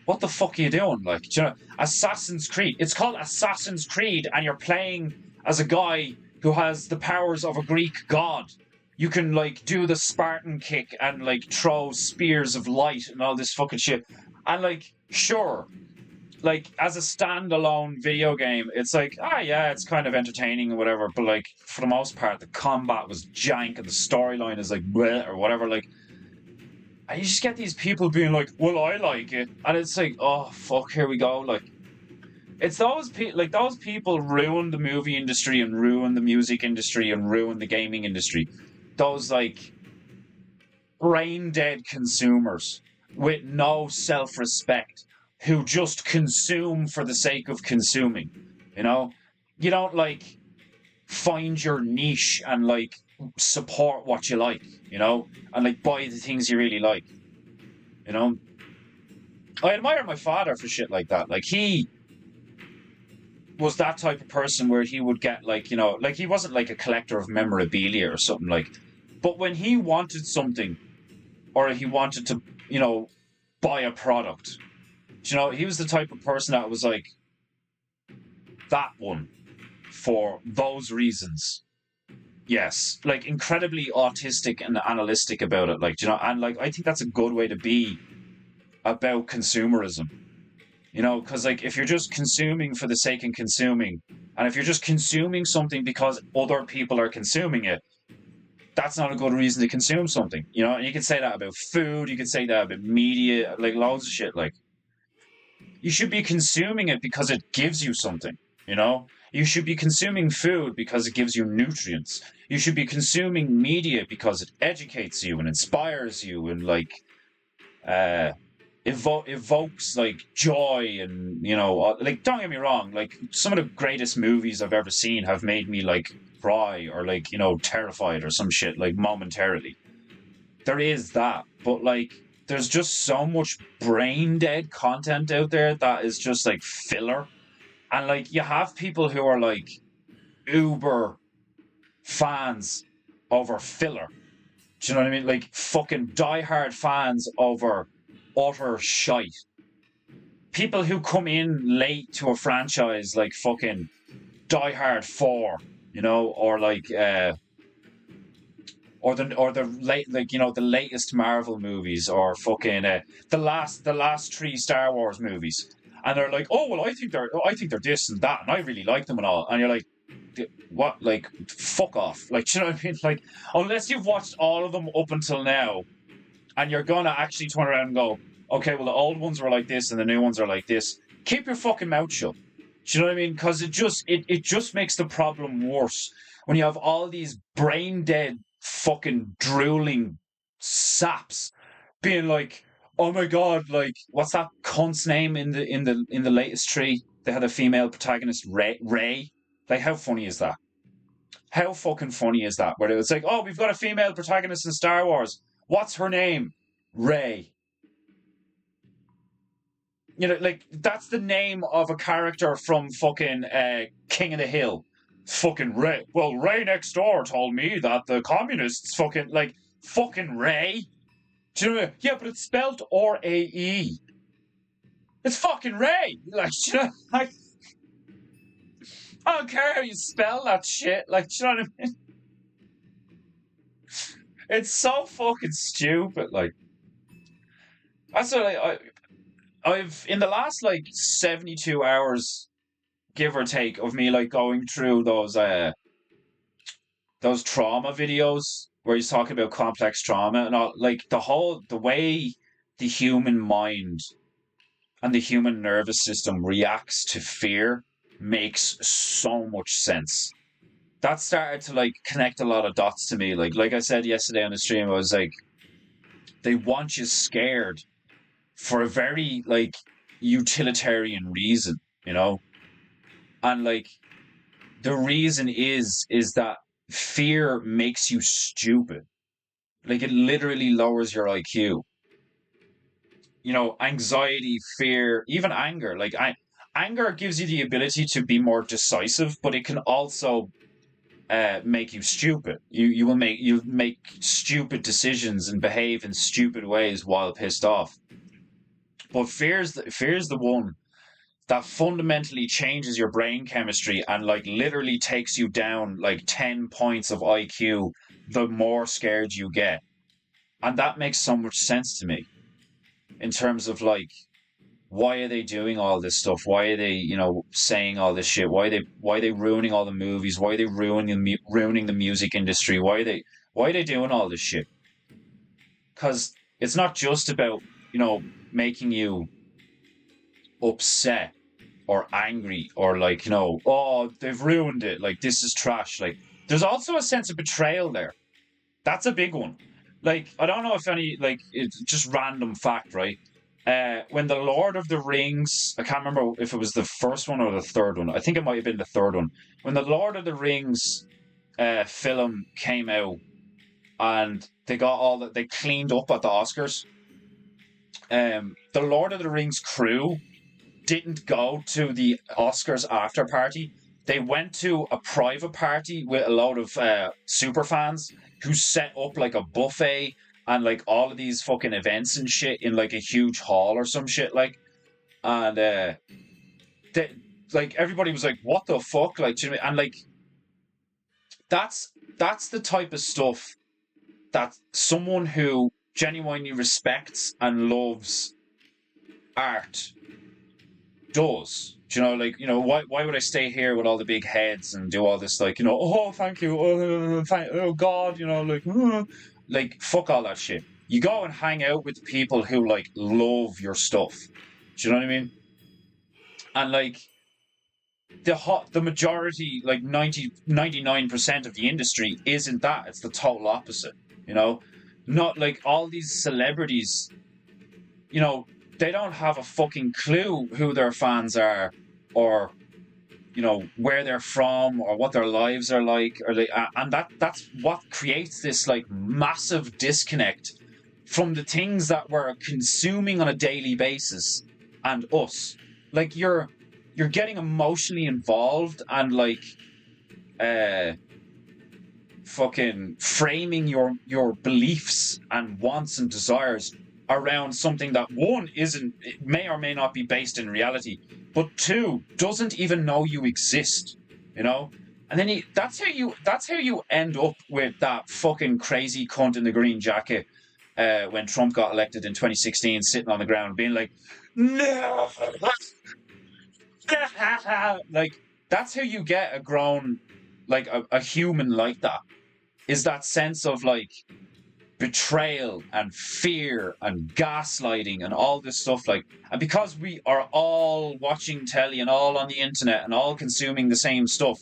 what the fuck are you doing? Like, do you know, Assassin's Creed. It's called Assassin's Creed, and you're playing as a guy who has the powers of a Greek god. You can like do the Spartan kick and like throw spears of light and all this fucking shit. And like, sure, like as a standalone video game, it's like, yeah, it's kind of entertaining or whatever. But like, for the most part, the combat was jank and the storyline is like bleh or whatever. Like, and you just get these people being like, well, I like it, and it's like, oh fuck, here we go. Like, it's those people, like, those people ruin the movie industry and ruin the music industry and ruin the gaming industry. Those like brain dead consumers with no self-respect who just consume for the sake of consuming. You know, you don't like find your niche and like support what you like, you know, and like buy the things you really like. You know, I admire my father for shit like that. Like he was that type of person where he would get like, like he wasn't like a collector of memorabilia or something like, but when he wanted something or he wanted to, buy a product, he was the type of person that was like that one for those reasons. Yes, like incredibly autistic and analytic about it, like and like I think that's a good way to be about consumerism. Because like if you're just consuming for the sake of consuming, and if you're just consuming something because other people are consuming it, that's not a good reason to consume something. And you can say that about food, you can say that about media, like loads of shit. Like you should be consuming it because it gives you something. You should be consuming food because it gives you nutrients. You should be consuming media because it educates you and inspires you and like uh evokes like joy and like don't get me wrong, like some of the greatest movies I've ever seen have made me like cry or like terrified or some shit like momentarily. There is that, but like there's just so much brain dead content out there that is just like filler. And like you have people who are like uber fans over filler. Do you know what I mean? Like fucking diehard fans over utter shite. People who come in late to a franchise like fucking Die Hard 4, or like or the late, like the latest Marvel movies, or fucking the last three Star Wars movies, and they're like, oh well, I think they're this and that, and I really like them and all, and you're like, what? Like, fuck off! Like, do you know what I mean? Like, unless you've watched all of them up until now, and you're gonna actually turn around and go, okay, well the old ones were like this and the new ones are like this. Keep your fucking mouth shut. Do you know what I mean? Because it just makes the problem worse when you have all these brain dead fucking drooling saps being like, oh my god, like what's that cunt's name in the latest tree? They had a female protagonist, Ray. Ray. Like how funny is that? How fucking funny is that? Where it's like, oh, we've got a female protagonist in Star Wars. What's her name? Ray. Like that's the name of a character from fucking King of the Hill. Fucking Ray. Well, Ray next door told me that the communists fucking Ray. Do you know what I mean? Yeah, but it's spelled R-A-E. It's fucking Ray. Like, I don't care how you spell that shit. Like, do you know what I mean? It's so fucking stupid. Like, that's what I've in the last like 72 hours, give or take, of me like going through those trauma videos where he's talking about complex trauma and all, like the way the human mind and the human nervous system reacts to fear makes so much sense. That started to like connect a lot of dots to me. Like I said yesterday on the stream, I was like, they want you scared for a very like utilitarian reason, you know? And like the reason is that fear makes you stupid. Like it literally lowers your IQ. Anxiety, fear, even anger. Anger gives you the ability to be more decisive, but it can also make you stupid. You make stupid decisions and behave in stupid ways while pissed off. But fear's the one that fundamentally changes your brain chemistry and like literally takes you down like 10 points of IQ the more scared you get. And that makes so much sense to me in terms of like, why are they doing all this stuff? Why are they, saying all this shit? Why are they ruining all the movies? Why are they ruining the music industry? Why are they doing all this shit? Because it's not just about, making you upset or angry or like, oh, they've ruined it. Like this is trash. Like there's also a sense of betrayal there. That's a big one. Like I don't know if any like it's just random fact, right? When the Lord of the Rings, I can't remember if it was the first one or the third one. I think it might have been the third one. When the Lord of the Rings film came out and they got all that, they cleaned up at the Oscars. the Lord of the Rings crew didn't go to the Oscars after party. They went to a private party with a load of super fans who set up like a buffet and like all of these fucking events and shit in like a huge hall or some shit like. And they, like everybody was like, "What the fuck?" Like, do you know what I mean? And like that's the type of stuff that someone who genuinely respects and loves art does. Do you know, like, why would I stay here with all the big heads and do all this, like, oh, thank you, oh, God, like, like, fuck all that shit. You go and hang out with people who, like, love your stuff. Do you know what I mean? And, like, the majority, like 99% of the industry isn't that. It's the total opposite, you know? Not like all these celebrities, you know, they don't have a fucking clue who their fans are or where they're from or what their lives are like, or and that's what creates this like massive disconnect from the things that we're consuming on a daily basis and us. Like you're getting emotionally involved and like fucking framing your beliefs and wants and desires around something that one isn't, it may or may not be based in reality, but two doesn't even know you exist, and then that's how you end up with that fucking crazy cunt in the green jacket when Trump got elected in 2016, sitting on the ground being like, no. Like that's how you get a grown, like a human like that, is that sense of like betrayal and fear and gaslighting and all this stuff. Like, and because we are all watching telly and all on the internet and all consuming the same stuff,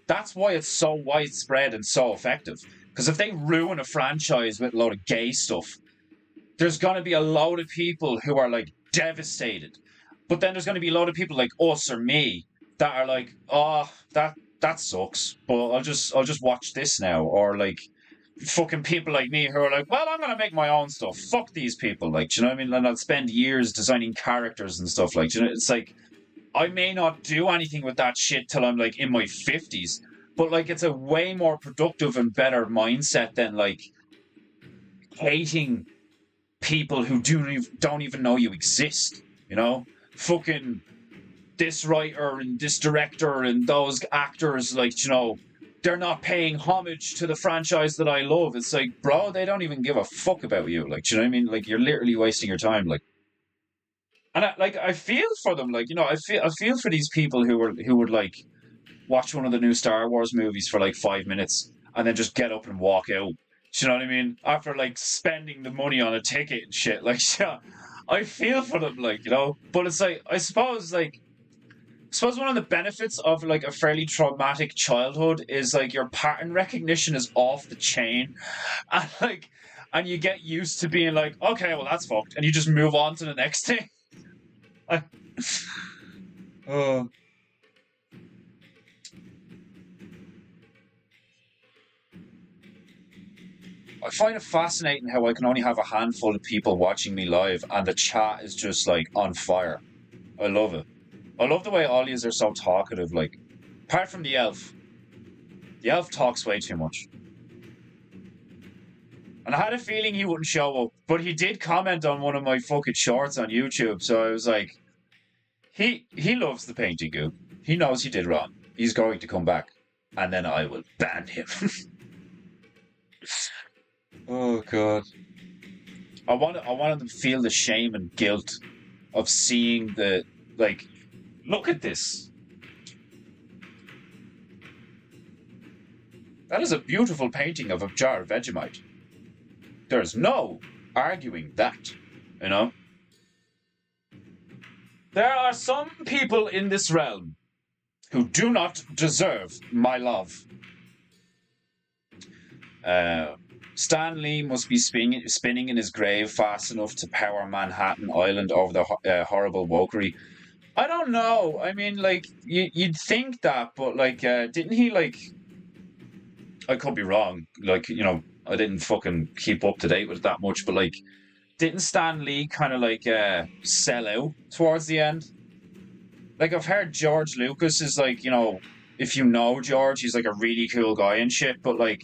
that's why it's so widespread and so effective. Because if they ruin a franchise with a load of gay stuff, there's going to be a load of people who are like devastated. But then there's going to be a lot of people like us or me that are like, oh, that sucks, but I'll just watch this now. Or like fucking people like me who are like, well, I'm going to make my own stuff. Fuck these people. Like, do you know what I mean? And I'll spend years designing characters and stuff. Like, do you know, it's like, I may not do anything with that shit till I'm like in my 50s, but like it's a way more productive and better mindset than like hating people who don't even know you exist, fucking this writer and this director and those actors, like, they're not paying homage to the franchise that I love. It's like, bro, they don't even give a fuck about you. Like, do you know what I mean? Like, you're literally wasting your time. Like, and I feel for them. Like, I feel for these people who would like watch one of the new Star Wars movies for like 5 minutes and then just get up and walk out. Do you know what I mean? After like spending the money on a ticket and shit. Like, yeah, I feel for them. Like, but it's like, I suppose one of the benefits of like a fairly traumatic childhood is like your pattern recognition is off the chain, and you get used to being like, okay, well that's fucked, and you just move on to the next thing. Oh. I find it fascinating how I can only have a handful of people watching me live, and the chat is just like on fire. I love it. I love the way all yous are so talkative, like, apart from the elf. The elf talks way too much. And I had a feeling he wouldn't show up, but he did comment on one of my fucking shorts on YouTube, so I was like, he loves the painting goo. He knows he did wrong. He's going to come back, and then I will ban him. Oh, God. I wanted them to feel the shame and guilt of seeing the, like, look at this. That is a beautiful painting of a jar of Vegemite. There's no arguing that, There are some people in this realm who do not deserve my love. Stan Lee must be spinning in his grave fast enough to power Manhattan Island over the horrible wokery. I don't know. I mean, like, you'd think that, but, like, didn't he, like... I could be wrong. Like, I didn't fucking keep up to date with it that much, but, like, didn't Stan Lee kind of like sell out towards the end? Like I've heard George Lucas is like, if you know George, he's like a really cool guy and shit, but like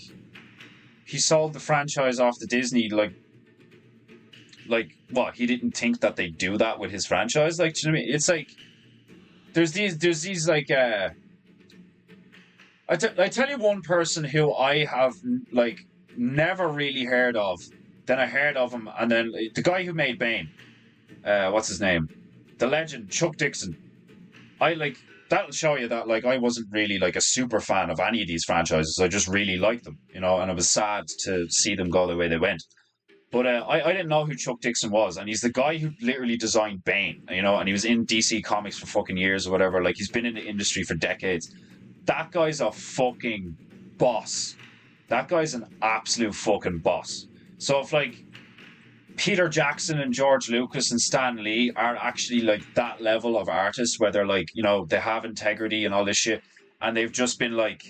he sold the franchise off to Disney like what, he didn't think that they'd do that with his franchise? Like, do you know what I mean? It's like there's these like I tell you one person who I have like never really heard of. Then I heard of him, and then the guy who made Bane, what's his name? The legend Chuck Dixon. I like that'll show you that like I wasn't really like a super fan of any of these franchises. I just really liked them, and I was sad to see them go the way they went. But I didn't know who Chuck Dixon was, and he's the guy who literally designed Bane, and he was in DC Comics for fucking years or whatever. Like he's been in the industry for decades. That guy's a fucking boss. That guy's an absolute fucking boss. So if like Peter Jackson and George Lucas and Stan Lee are actually like that level of artists where they're like, they have integrity and all this shit, and they've just been like,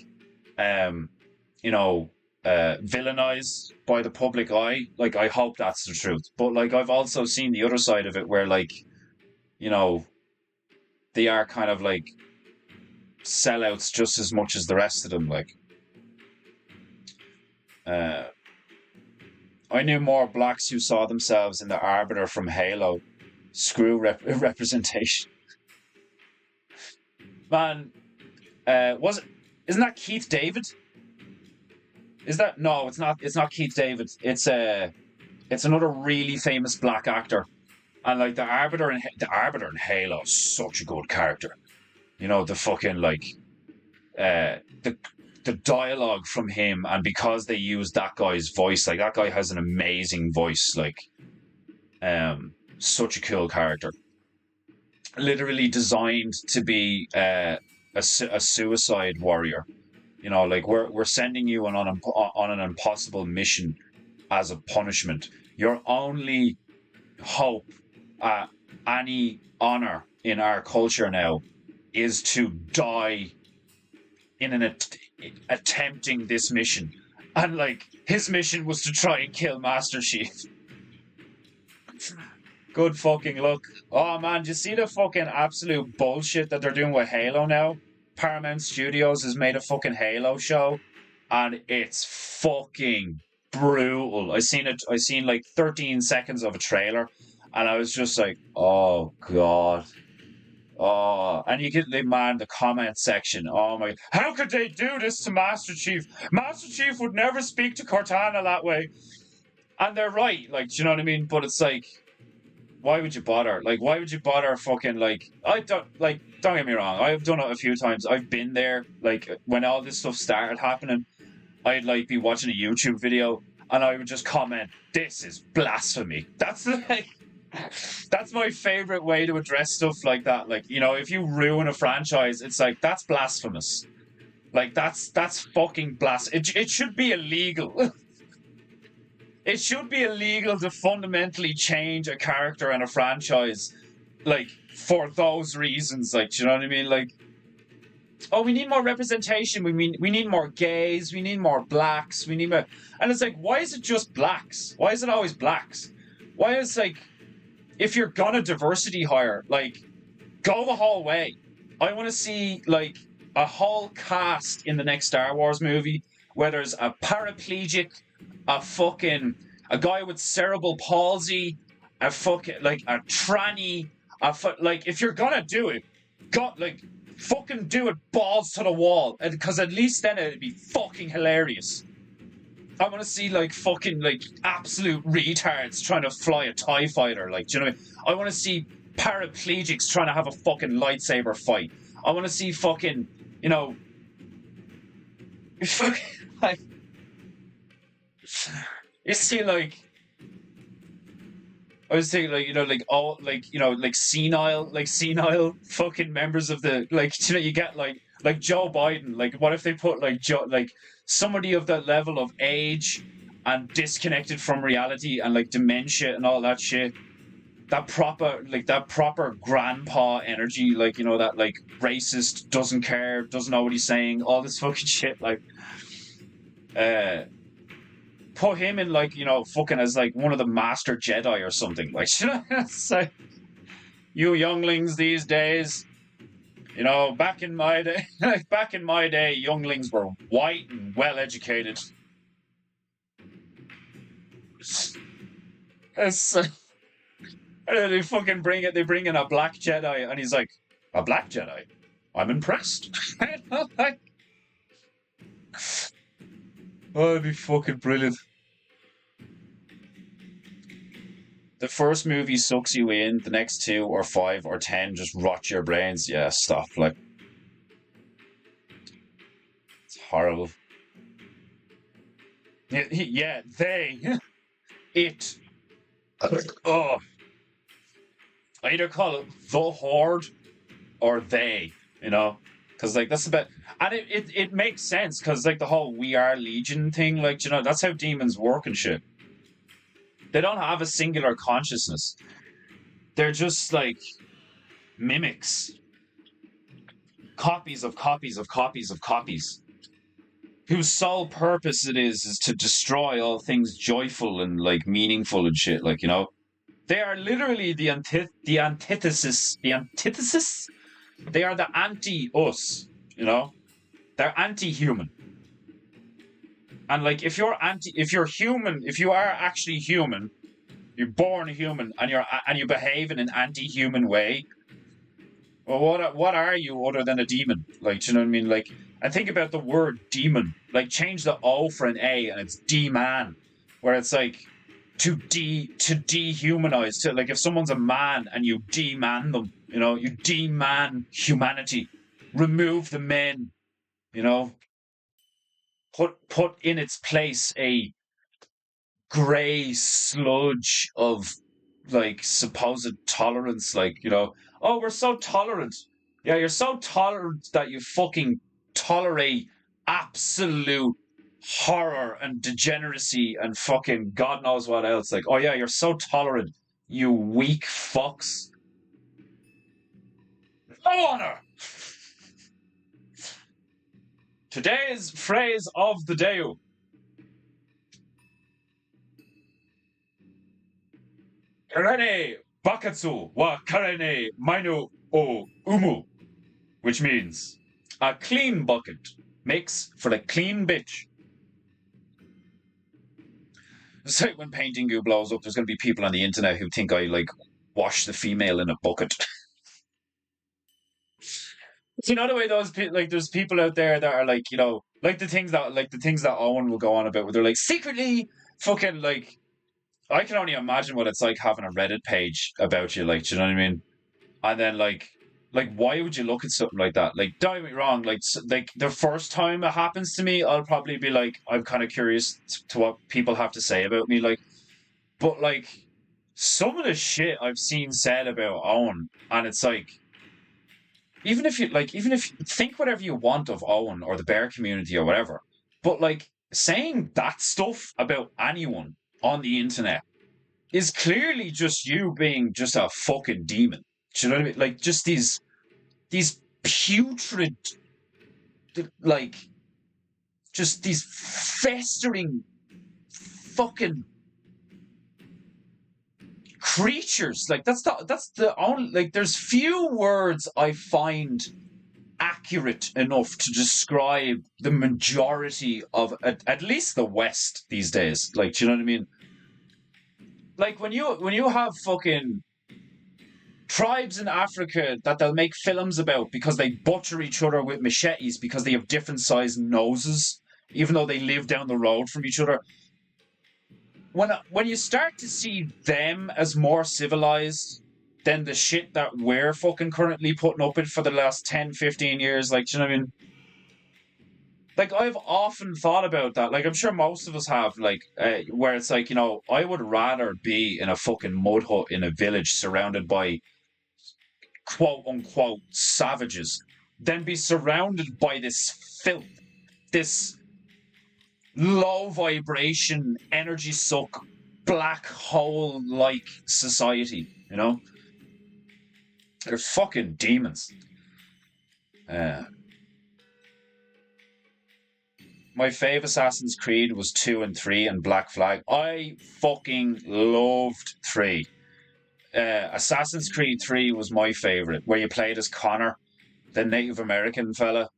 villainized by the public eye. Like I hope that's the truth. But like I've also seen the other side of it where like, they are kind of like sellouts just as much as the rest of them. Like, I knew more blacks who saw themselves in the Arbiter from Halo. Screw representation. Man, isn't that Keith David? Is that no? It's not. It's not Keith David. It's another really famous black actor, and like the Arbiter in Halo is such a good character. The fucking like, the dialogue from him, and because they use that guy's voice, like that guy has an amazing voice, like, such a cool character. Literally designed to be a suicide warrior. Like we're sending you on an impossible mission as a punishment. Your only hope at any honor in our culture now is to die in attempting this mission. And like his mission was to try and kill Master Chief. Good fucking luck. Oh man, do you see the fucking absolute bullshit that they're doing with Halo now? Paramount Studios has made a fucking Halo show, and it's fucking brutal. I seen like 13 seconds of a trailer, and I was just like, oh god. Oh, and you get the comment section. Oh my, how could they do this to Master Chief? Master Chief would never speak to Cortana that way. And they're right, like, do you know what I mean? But it's like, why would you bother? Like, why would you bother fucking, like, don't get me wrong, I've done it a few times. I've been there, like, when all this stuff started happening, I'd, like, be watching a YouTube video, and I would just comment, this is blasphemy. That's, like, that's my favorite way to address stuff like that. Like, if you ruin a franchise, it's like, that's blasphemous. Like, that's fucking blasphemous. It should be illegal. It should be illegal to fundamentally change a character and a franchise, like, for those reasons. Like, do you know what I mean? Like, oh, we need more representation. We need more gays. We need more blacks. We need more... And it's like, why is it just blacks? Why is it always blacks? Why is, like... If you're gonna diversity hire, like, go the whole way. I want to see, like, a whole cast in the next Star Wars movie where there's a paraplegic, a guy with cerebral palsy, a fucking, like, a tranny, like, if you're gonna do it, fucking do it balls to the wall, because at least then it'd be fucking hilarious. I want to see, like, fucking, like, absolute retards trying to fly a TIE fighter. Like, do you know what I mean? I want to see paraplegics trying to have a fucking lightsaber fight. I want to see fucking, like, you see, like, I was thinking, like, all, like, senile fucking members of the, like, you get, like Joe Biden. Like, what if they put, like, somebody of that level of age and disconnected from reality and, like, dementia and all that shit. That proper grandpa energy, like, that, like, racist, doesn't care, doesn't know what he's saying, all this fucking shit, like, put him in like, fucking as like one of the master Jedi or something. Like, it's like, you younglings these days, back in my day, like back in my day, younglings were white and well educated. It's, and then they fucking bring it. They bring in a black Jedi, and he's like, "A black Jedi? I'm impressed." Like, oh, it'd be fucking brilliant. The first movie sucks you in. The next 2 or 5 or 10 just rot your brains. Yeah, stop. Like, it's horrible. Yeah, they, it. Oh, I either call it the Horde or they. Because like that's a bit, and it makes sense because like the whole "we are Legion" thing, like that's how demons work and shit. They don't have a singular consciousness. They're just like mimics, copies of copies of copies of copies, whose sole purpose it is to destroy all things joyful and like meaningful and shit. Like they are literally the antithesis. The antithesis. They are the anti-us. They're anti-human. And like if you're human, if you are actually human, you're born human and you behave in an anti-human way, well, what are you other than a demon? Like, do you know what I mean? Like, and think about the word demon. Like, change the O for an A and it's D-man, where it's like to dehumanize. To like if someone's a man and you de-man them, you de-man humanity, remove the men, put in its place a grey sludge of like supposed tolerance, like oh, we're so tolerant. Yeah, you're so tolerant that you fucking tolerate absolute horror and degeneracy and fucking god knows what else. Like, oh yeah, you're so tolerant, you weak fucks. No honor. Today's phrase of the day: Karene Bakatsu wa Karene Mainu o Umu, which means a clean bucket makes for a clean bitch. It's like when PEINTEINGU blows up, there's going to be people on the internet who think I like wash the female in a bucket. You know the way those like there's people out there that are like like the things that Owen will go on about where they're like secretly fucking like I can only imagine what it's like having a Reddit page about you, like, do you know what I mean? And then like why would you look at something like that? Like, don't get me wrong, like the first time it happens to me, I'll probably be like, I'm kind of curious to what people have to say about me, like, but like some of the shit I've seen said about Owen, and it's like, even if you think whatever you want of Owen or the bear community or whatever, but like saying that stuff about anyone on the internet is clearly just you being just a fucking demon. Do you know what I mean? Like just these putrid, like just these festering fucking creatures. Like that's the only, like there's few words I find accurate enough to describe the majority of at least the West these days. Like, do you know what I mean? Like when you have fucking tribes in Africa that they'll make films about because they butcher each other with machetes because they have different sized noses, even though they live down the road from each other. When you start to see them as more civilized than the shit that we're fucking currently putting up with for the last 10, 15 years, like, do you know what I mean? Like, I've often thought about that. Like, I'm sure most of us have, like, where it's like, I would rather be in a fucking mud hut in a village surrounded by quote unquote savages than be surrounded by this filth, this low vibration, energy suck, black hole like society, They're fucking demons. my fave Assassin's Creed was 2 and 3 and Black Flag. I fucking loved 3. Assassin's Creed 3 was my favorite, where you played as Connor, the Native American fella,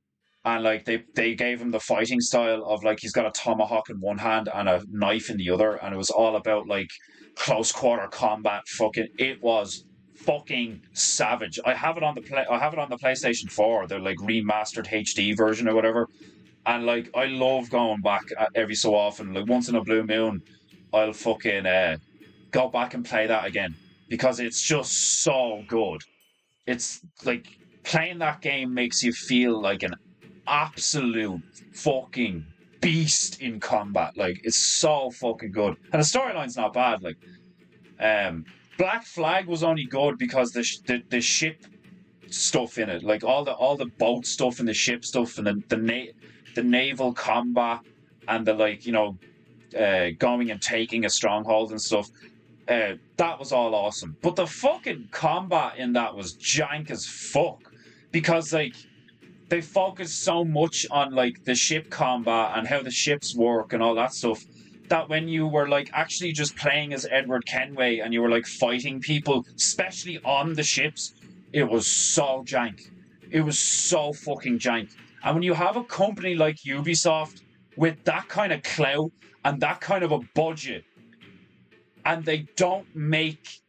and like they gave him the fighting style of like he's got a tomahawk in one hand and a knife in the other, and it was all about like close quarter combat. Fucking, it was fucking savage. I have it on the PlayStation 4, the like remastered HD version or whatever. And like I love going back every so often, like once in a blue moon, I'll fucking go back and play that again because it's just so good. It's like playing that game makes you feel like an absolute fucking beast in combat. Like it's so fucking good, and the storyline's not bad. Like, Black Flag was only good because the ship stuff in it, like all the boat stuff and the ship stuff and the naval combat and the like, going and taking a stronghold and stuff. That was all awesome, but the fucking combat in that was jank as fuck because like they focused so much on like the ship combat and how the ships work and all that stuff that when you were like actually just playing as Edward Kenway and you were like fighting people, especially on the ships, it was so jank. It was so fucking jank. And when you have a company like Ubisoft with that kind of clout and that kind of a budget, and they don't make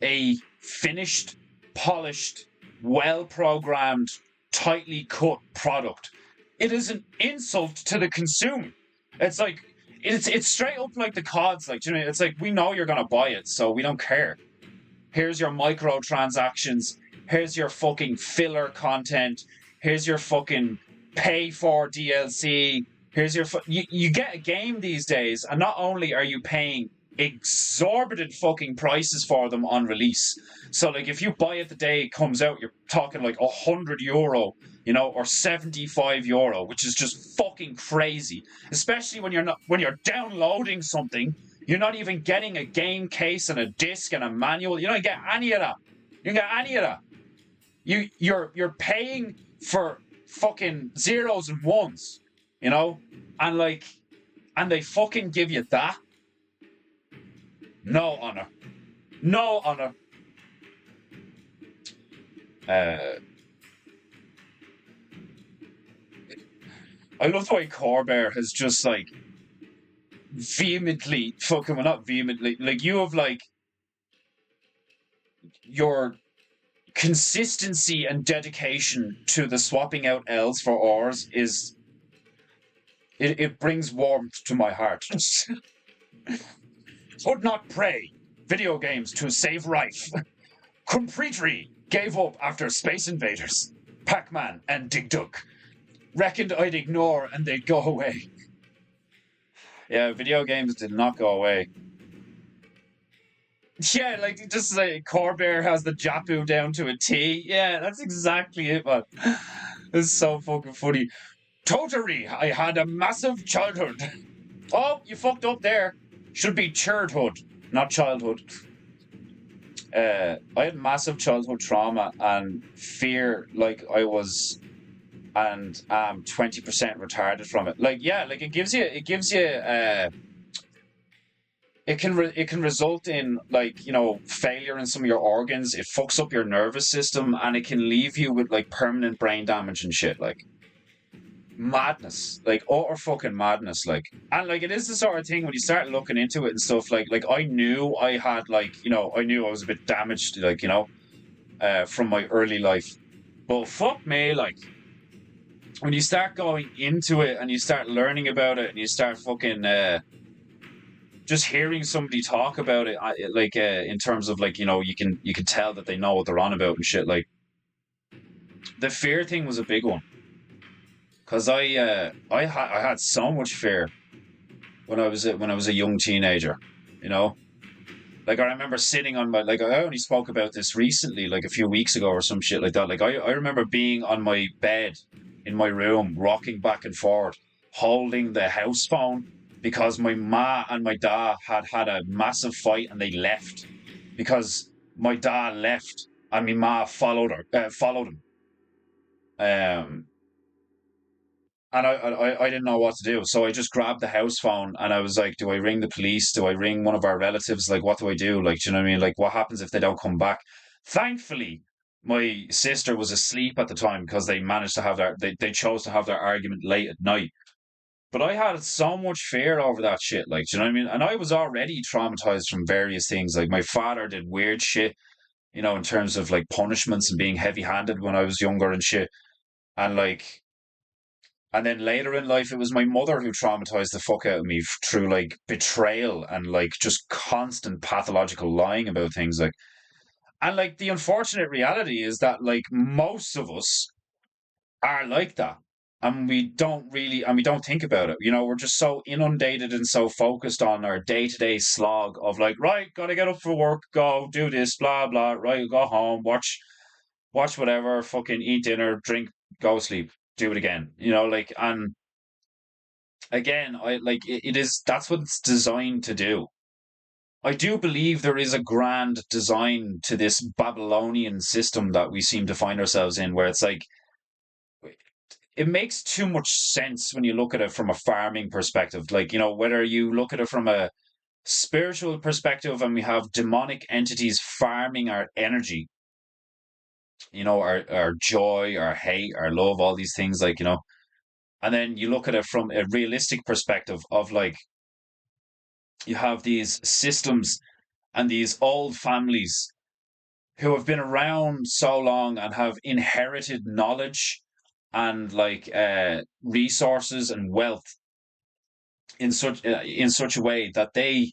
a finished, polished, well-programmed, tightly cut product, it is an insult to the consumer. It's like it's straight up like the CODs, like, you know, it's like we know you're gonna buy it, so we don't care. Here's your microtransactions. Here's your fucking filler content. Here's your fucking pay for DLC. Here's your you get a game these days, and not only are you paying exorbitant fucking prices for them on release. So like if you buy it the day it comes out, you're talking like €100, or €75, which is just fucking crazy. Especially when you're downloading something, you're not even getting a game case and a disc and a manual. You don't get any of that. You don't get any of that. You're paying for fucking zeros and ones, and like, and they fucking give you that. No honor. No honor. I love the way Corbear has just like vehemently fucking, well, not vehemently, like you have like your consistency and dedication to the swapping out L's for R's is it brings warmth to my heart. Would not pray. Video games to save life. Compretry gave up after Space Invaders, Pac-Man, and Dig Dug. Reckoned I'd ignore and they'd go away. Yeah, video games did not go away. Yeah, like just like Corbear has the Japu down to a T. Yeah, that's exactly it, man. It's so fucking funny. Totally, I had a massive childhood. Oh, you fucked up there. Should be childhood, not childhood. I had massive childhood trauma and fear, like I was, and 20% retarded from it. Like, yeah, like it gives you, it can result in like, failure in some of your organs. It fucks up your nervous system, and it can leave you with like permanent brain damage and shit. Like, madness, like utter fucking madness, like. And like it is the sort of thing when you start looking into it and stuff, like I knew I had like, I knew I was a bit damaged, like, from my early life. But fuck me, like when you start going into it and you start learning about it and you start fucking just hearing somebody talk about it, like in terms of like, you can tell that they know what they're on about and shit. Like the fear thing was a big one. Cause I had so much fear when I was a young teenager, Like I remember sitting on my, like I only spoke about this recently, like a few weeks ago or some shit like that. Like I remember being on my bed in my room, rocking back and forth, holding the house phone because my ma and my dad had a massive fight and they left because my dad left and my ma followed him. and I didn't know what to do. So I just grabbed the house phone and I was like, do I ring the police? Do I ring one of our relatives? Like, what do I do? Like, do you know what I mean? Like, what happens if they don't come back? Thankfully, my sister was asleep at the time because they managed to have they chose to have their argument late at night. But I had so much fear over that shit. Like, do you know what I mean? And I was already traumatized from various things. Like, my father did weird shit, in terms of like punishments and being heavy handed when I was younger and shit. And like, and then later in life, it was my mother who traumatized the fuck out of me through like betrayal and like just constant pathological lying about things. Like, and like the unfortunate reality is that like most of us are like that. And we don't think about it. We're just so inundated and so focused on our day to day slog of like, right, gotta get up for work, go do this, blah, blah, right, go home, watch whatever, fucking eat dinner, drink, go sleep, do it again. Like, and again, I like it is that's what it's designed to do. I do believe there is a grand design to this Babylonian system that we seem to find ourselves in, where it's like it makes too much sense when you look at it from a farming perspective. Like, whether you look at it from a spiritual perspective and we have demonic entities farming our energy, our joy, our hate, our love, all these things, like, and then you look at it from a realistic perspective of like you have these systems and these old families who have been around so long and have inherited knowledge and like resources and wealth in such a way that they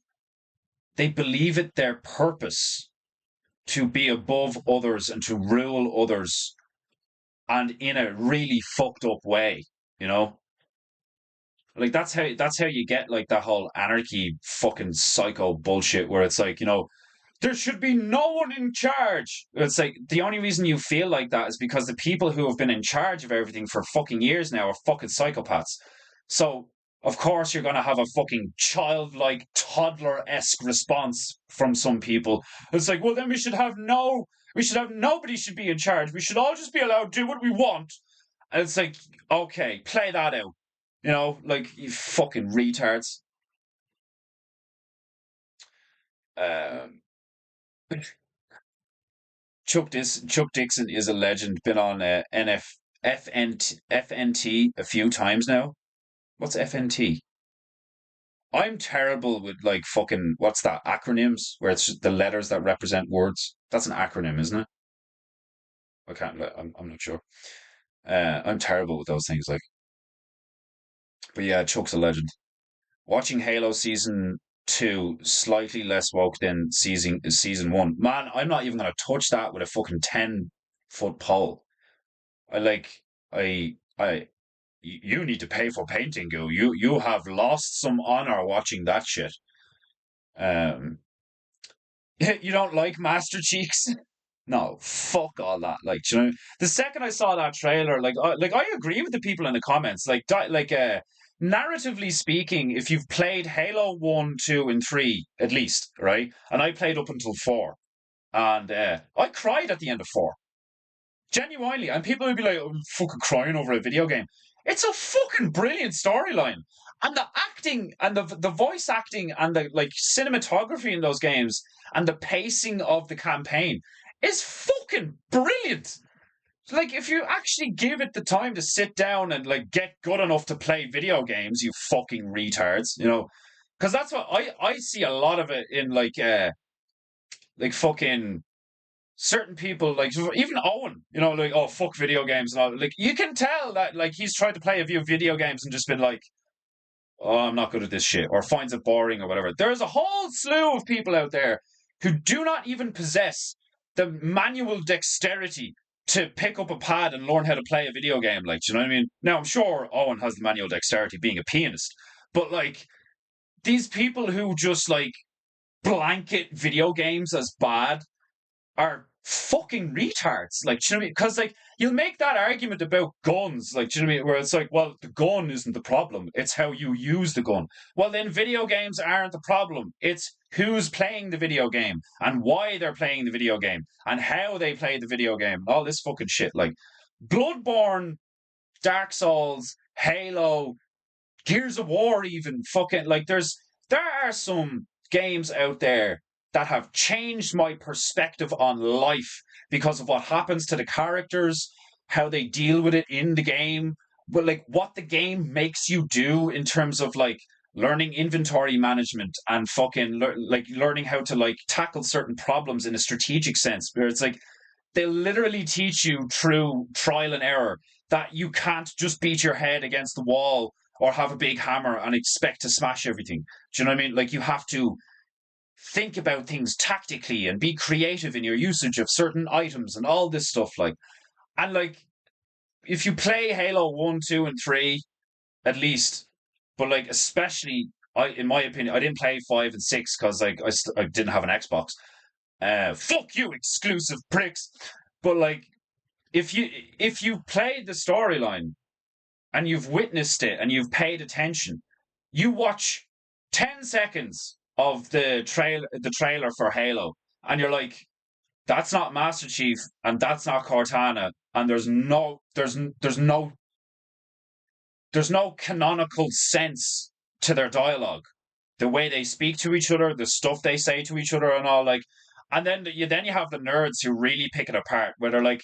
believe it their purpose to be above others and to rule others, and in a really fucked up way, you know like that's how you get like that whole anarchy fucking psycho bullshit where it's like, there should be no one in charge. It's like the only reason you feel like that is because the people who have been in charge of everything for fucking years now are fucking psychopaths. So of course you're gonna have a fucking childlike toddler-esque response from some people. It's like, well then we should have nobody should be in charge. We should all just be allowed to do what we want. And it's like, okay, play that out. Like you fucking retards. Um, Chuck Dixon is a legend. Been on FNT a few times now. What's FNT? I'm terrible with like fucking what's that acronyms where it's just the letters that represent words. That's an acronym, isn't it? I can't. I'm not sure. I'm terrible with those things. Like, but yeah, Chuck's a legend. Watching Halo season two slightly less woke than season one. Man, I'm not even gonna touch that with a fucking 10-foot pole. I like I you need to pay for painting, Goo. You have lost some honor watching that shit. Um, you don't like Master Cheeks? No, fuck all that. Like, the second I saw that trailer, like I agree with the people in the comments. Narratively speaking, if you've played Halo 1, 2, and 3, at least, right? And I played up until 4, and I cried at the end of 4. Genuinely. And people would be like, oh, I'm fucking crying over a video game. It's a fucking brilliant storyline. And the acting and the voice acting and the like cinematography in those games and the pacing of the campaign is fucking brilliant. Like if you actually give it the time to sit down and like get good enough to play video games, you fucking retards, because that's what I see a lot of it in like fucking certain people, like even Owen, like, oh fuck video games and all. Like you can tell that like he's tried to play a few video games and just been like, oh, I'm not good at this shit, or finds it boring or whatever. There's a whole slew of people out there who do not even possess the manual dexterity to pick up a pad and learn how to play a video game. Like, do you know what I mean? Now I'm sure Owen has the manual dexterity being a pianist, but like these people who just like blanket video games as bad are fucking retards. Like, do you know what I mean? Because like you'll make that argument about guns, like, do you know what I mean? Where it's like, well, the gun isn't the problem; it's how you use the gun. Well, then video games aren't the problem; it's who's playing the video game and why they're playing the video game and how they play the video game. All this fucking shit, like Bloodborne, Dark Souls, Halo, Gears of War, even fucking like there are some games out there that have changed my perspective on life because of what happens to the characters, how they deal with it in the game, but like what the game makes you do in terms of like learning inventory management and fucking like learning how to like tackle certain problems in a strategic sense where it's like they literally teach you through trial and error that you can't just beat your head against the wall or have a big hammer and expect to smash everything. Do you know what I mean? Like you have to think about things tactically and be creative in your usage of certain items and all this stuff. Like, and like if you play Halo 1, 2, and 3, at least, but like especially in my opinion, I didn't play 5 and 6 because like I didn't have an Xbox. Fuck you, exclusive pricks. But like if you played the storyline and you've witnessed it and you've paid attention, you watch 10 seconds of the trailer for Halo, and you're like, that's not Master Chief and that's not Cortana, and there's no canonical sense to their dialogue, the way they speak to each other, the stuff they say to each other, and all like. And then you have the nerds who really pick it apart, where they're like,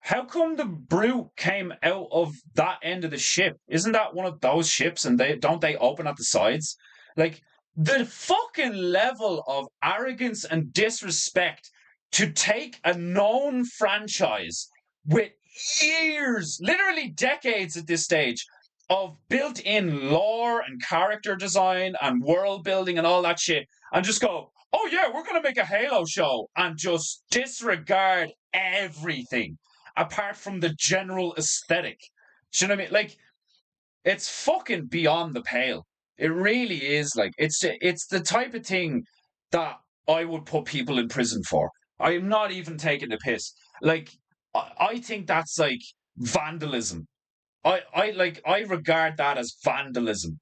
how come the brute came out of that end of the ship? Isn't that one of those ships? And they open at the sides? Like the fucking level of arrogance and disrespect to take a known franchise with years, literally decades at this stage, of built-in lore and character design and world building and all that shit, and just go, oh yeah, we're gonna make a Halo show, and just disregard everything apart from the general aesthetic. Do you know what I mean? Like, it's fucking beyond the pale. It really is. Like, it's the type of thing that I would put people in prison for. I am not even taking the piss. Like, I think that's like vandalism. I regard that as vandalism.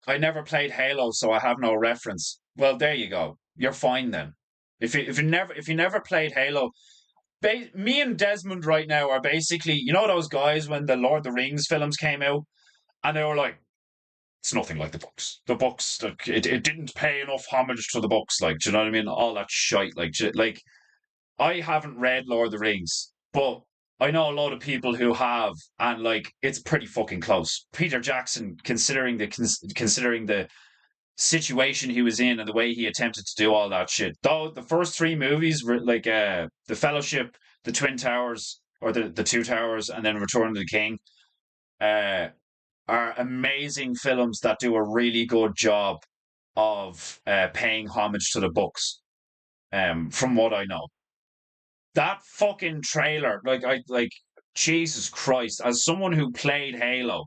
I never played Halo, so I have no reference. Well, there you go. You're fine then. If you never played Halo, me and Desmond right now are basically, those guys when the Lord of the Rings films came out, and they were like, it's nothing like the books. The books, like, it didn't pay enough homage to the books. Like, do you know what I mean? All that shite. Like I haven't read Lord of the Rings, but I know a lot of people who have, and like it's pretty fucking close. Peter Jackson, considering the situation he was in and the way he attempted to do all that shit. Though the first three movies were like the Fellowship, the Twin Towers, or the Two Towers, and then Return of the King, uh, are amazing films that do a really good job of paying homage to the books. From what I know, that fucking trailer, like Jesus Christ, as someone who played Halo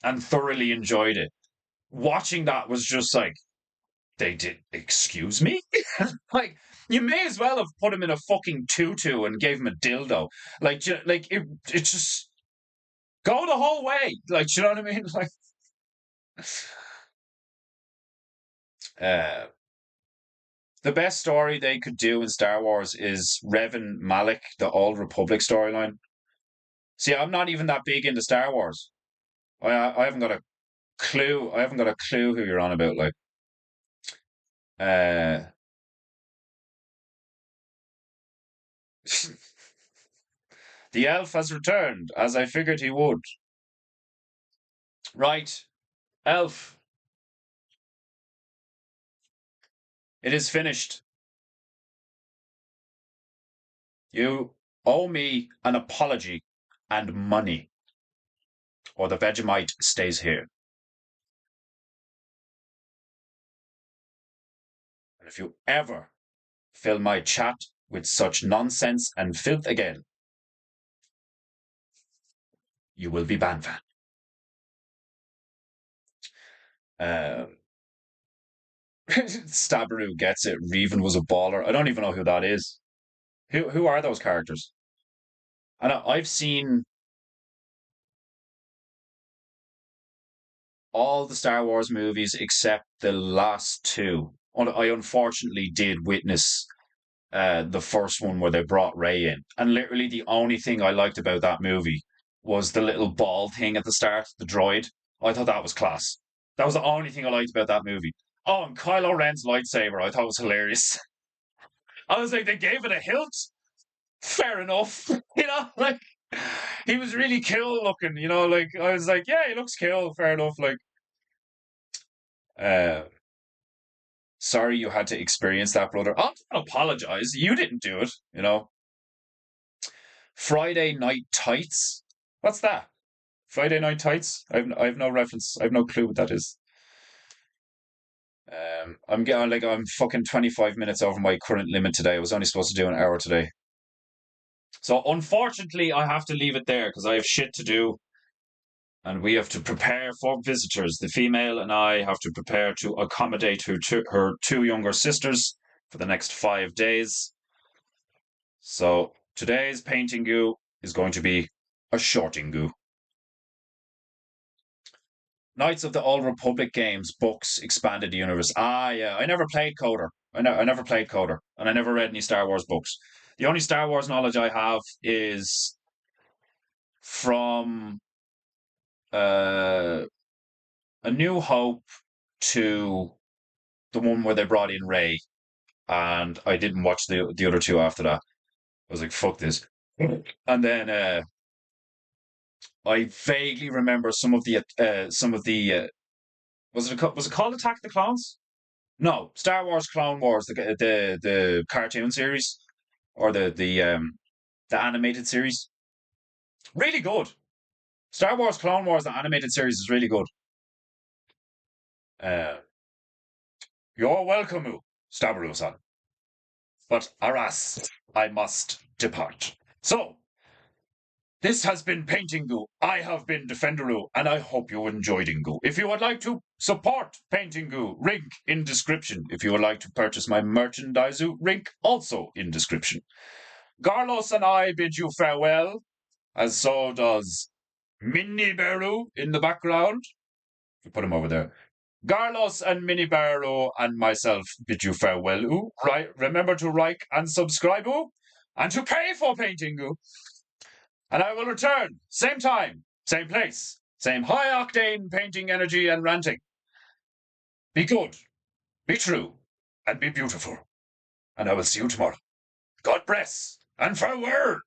and thoroughly enjoyed it, watching that was just like, they did, excuse me? Like, you may as well have put him in a fucking tutu and gave him a dildo. Like, it just go the whole way. Like, you know what I mean? Like, uh, the best story they could do in Star Wars is Revan Malik, the Old Republic storyline. See, I'm not even that big into Star Wars. I haven't got a clue. I haven't got a clue who you're on about. Like, uh, the elf has returned, as I figured he would. Right, elf, it is finished. You owe me an apology and money, or the Vegemite stays here. And if you ever fill my chat with such nonsense and filth again, you will be Banvan. Um, Stabaru gets it. Revan was a baller. I don't even know who that is. Who are those characters? And I've seen all the Star Wars movies except the last two. I unfortunately did witness the first one where they brought Ray in, and literally the only thing I liked about that movie was the little ball thing at the start, the droid. I thought that was class. That was the only thing I liked about that movie. Oh, and Kylo Ren's lightsaber, I thought was hilarious. I was like, they gave it a hilt. Fair enough, like he was really cool looking. Like I was like, yeah, he looks cool. Fair enough. Like, uh, sorry you had to experience that, brother. I don't apologize. You didn't do it. Friday Night Tights. What's that? Friday Night Tights? I've no reference. I've no clue what that is. I'm fucking 25 minutes over my current limit today. I was only supposed to do an hour today. So unfortunately, I have to leave it there because I have shit to do and we have to prepare for visitors. The female and I have to prepare to accommodate her two younger sisters for the next 5 days. So today's painting goo is going to be a shorting goo. Knights of the Old Republic games, books, expanded universe. Ah, yeah. I never played Coder. I never played Coder, and I never read any Star Wars books. The only Star Wars knowledge I have is from uh, A New Hope to the one where they brought in Ray, and I didn't watch the other two after that. I was like, fuck this. And then I vaguely remember some of the was it called Attack of the Clones? No, Star Wars Clone Wars, the cartoon series or the animated series. Really good. Star Wars Clone Wars, the animated series, is really good. Uh, you're welcome, Stabaru-san. But alas, I must depart. So, this has been Paintingu. I have been Defenderu, and I hope you enjoyed Ingu. If you would like to support Paintingu, link in description. If you would like to purchase my merchandise, link also in description. Carlos and I bid you farewell, as so does Mini Beru in the background. You put him over there. Carlos and Mini Beru and myself bid you farewell. Right, remember to like and subscribe, and to pay for Paintingu. And I will return, same time, same place, same high octane painting energy and ranting. Be good, be true, and be beautiful. And I will see you tomorrow. God bless, and farewell.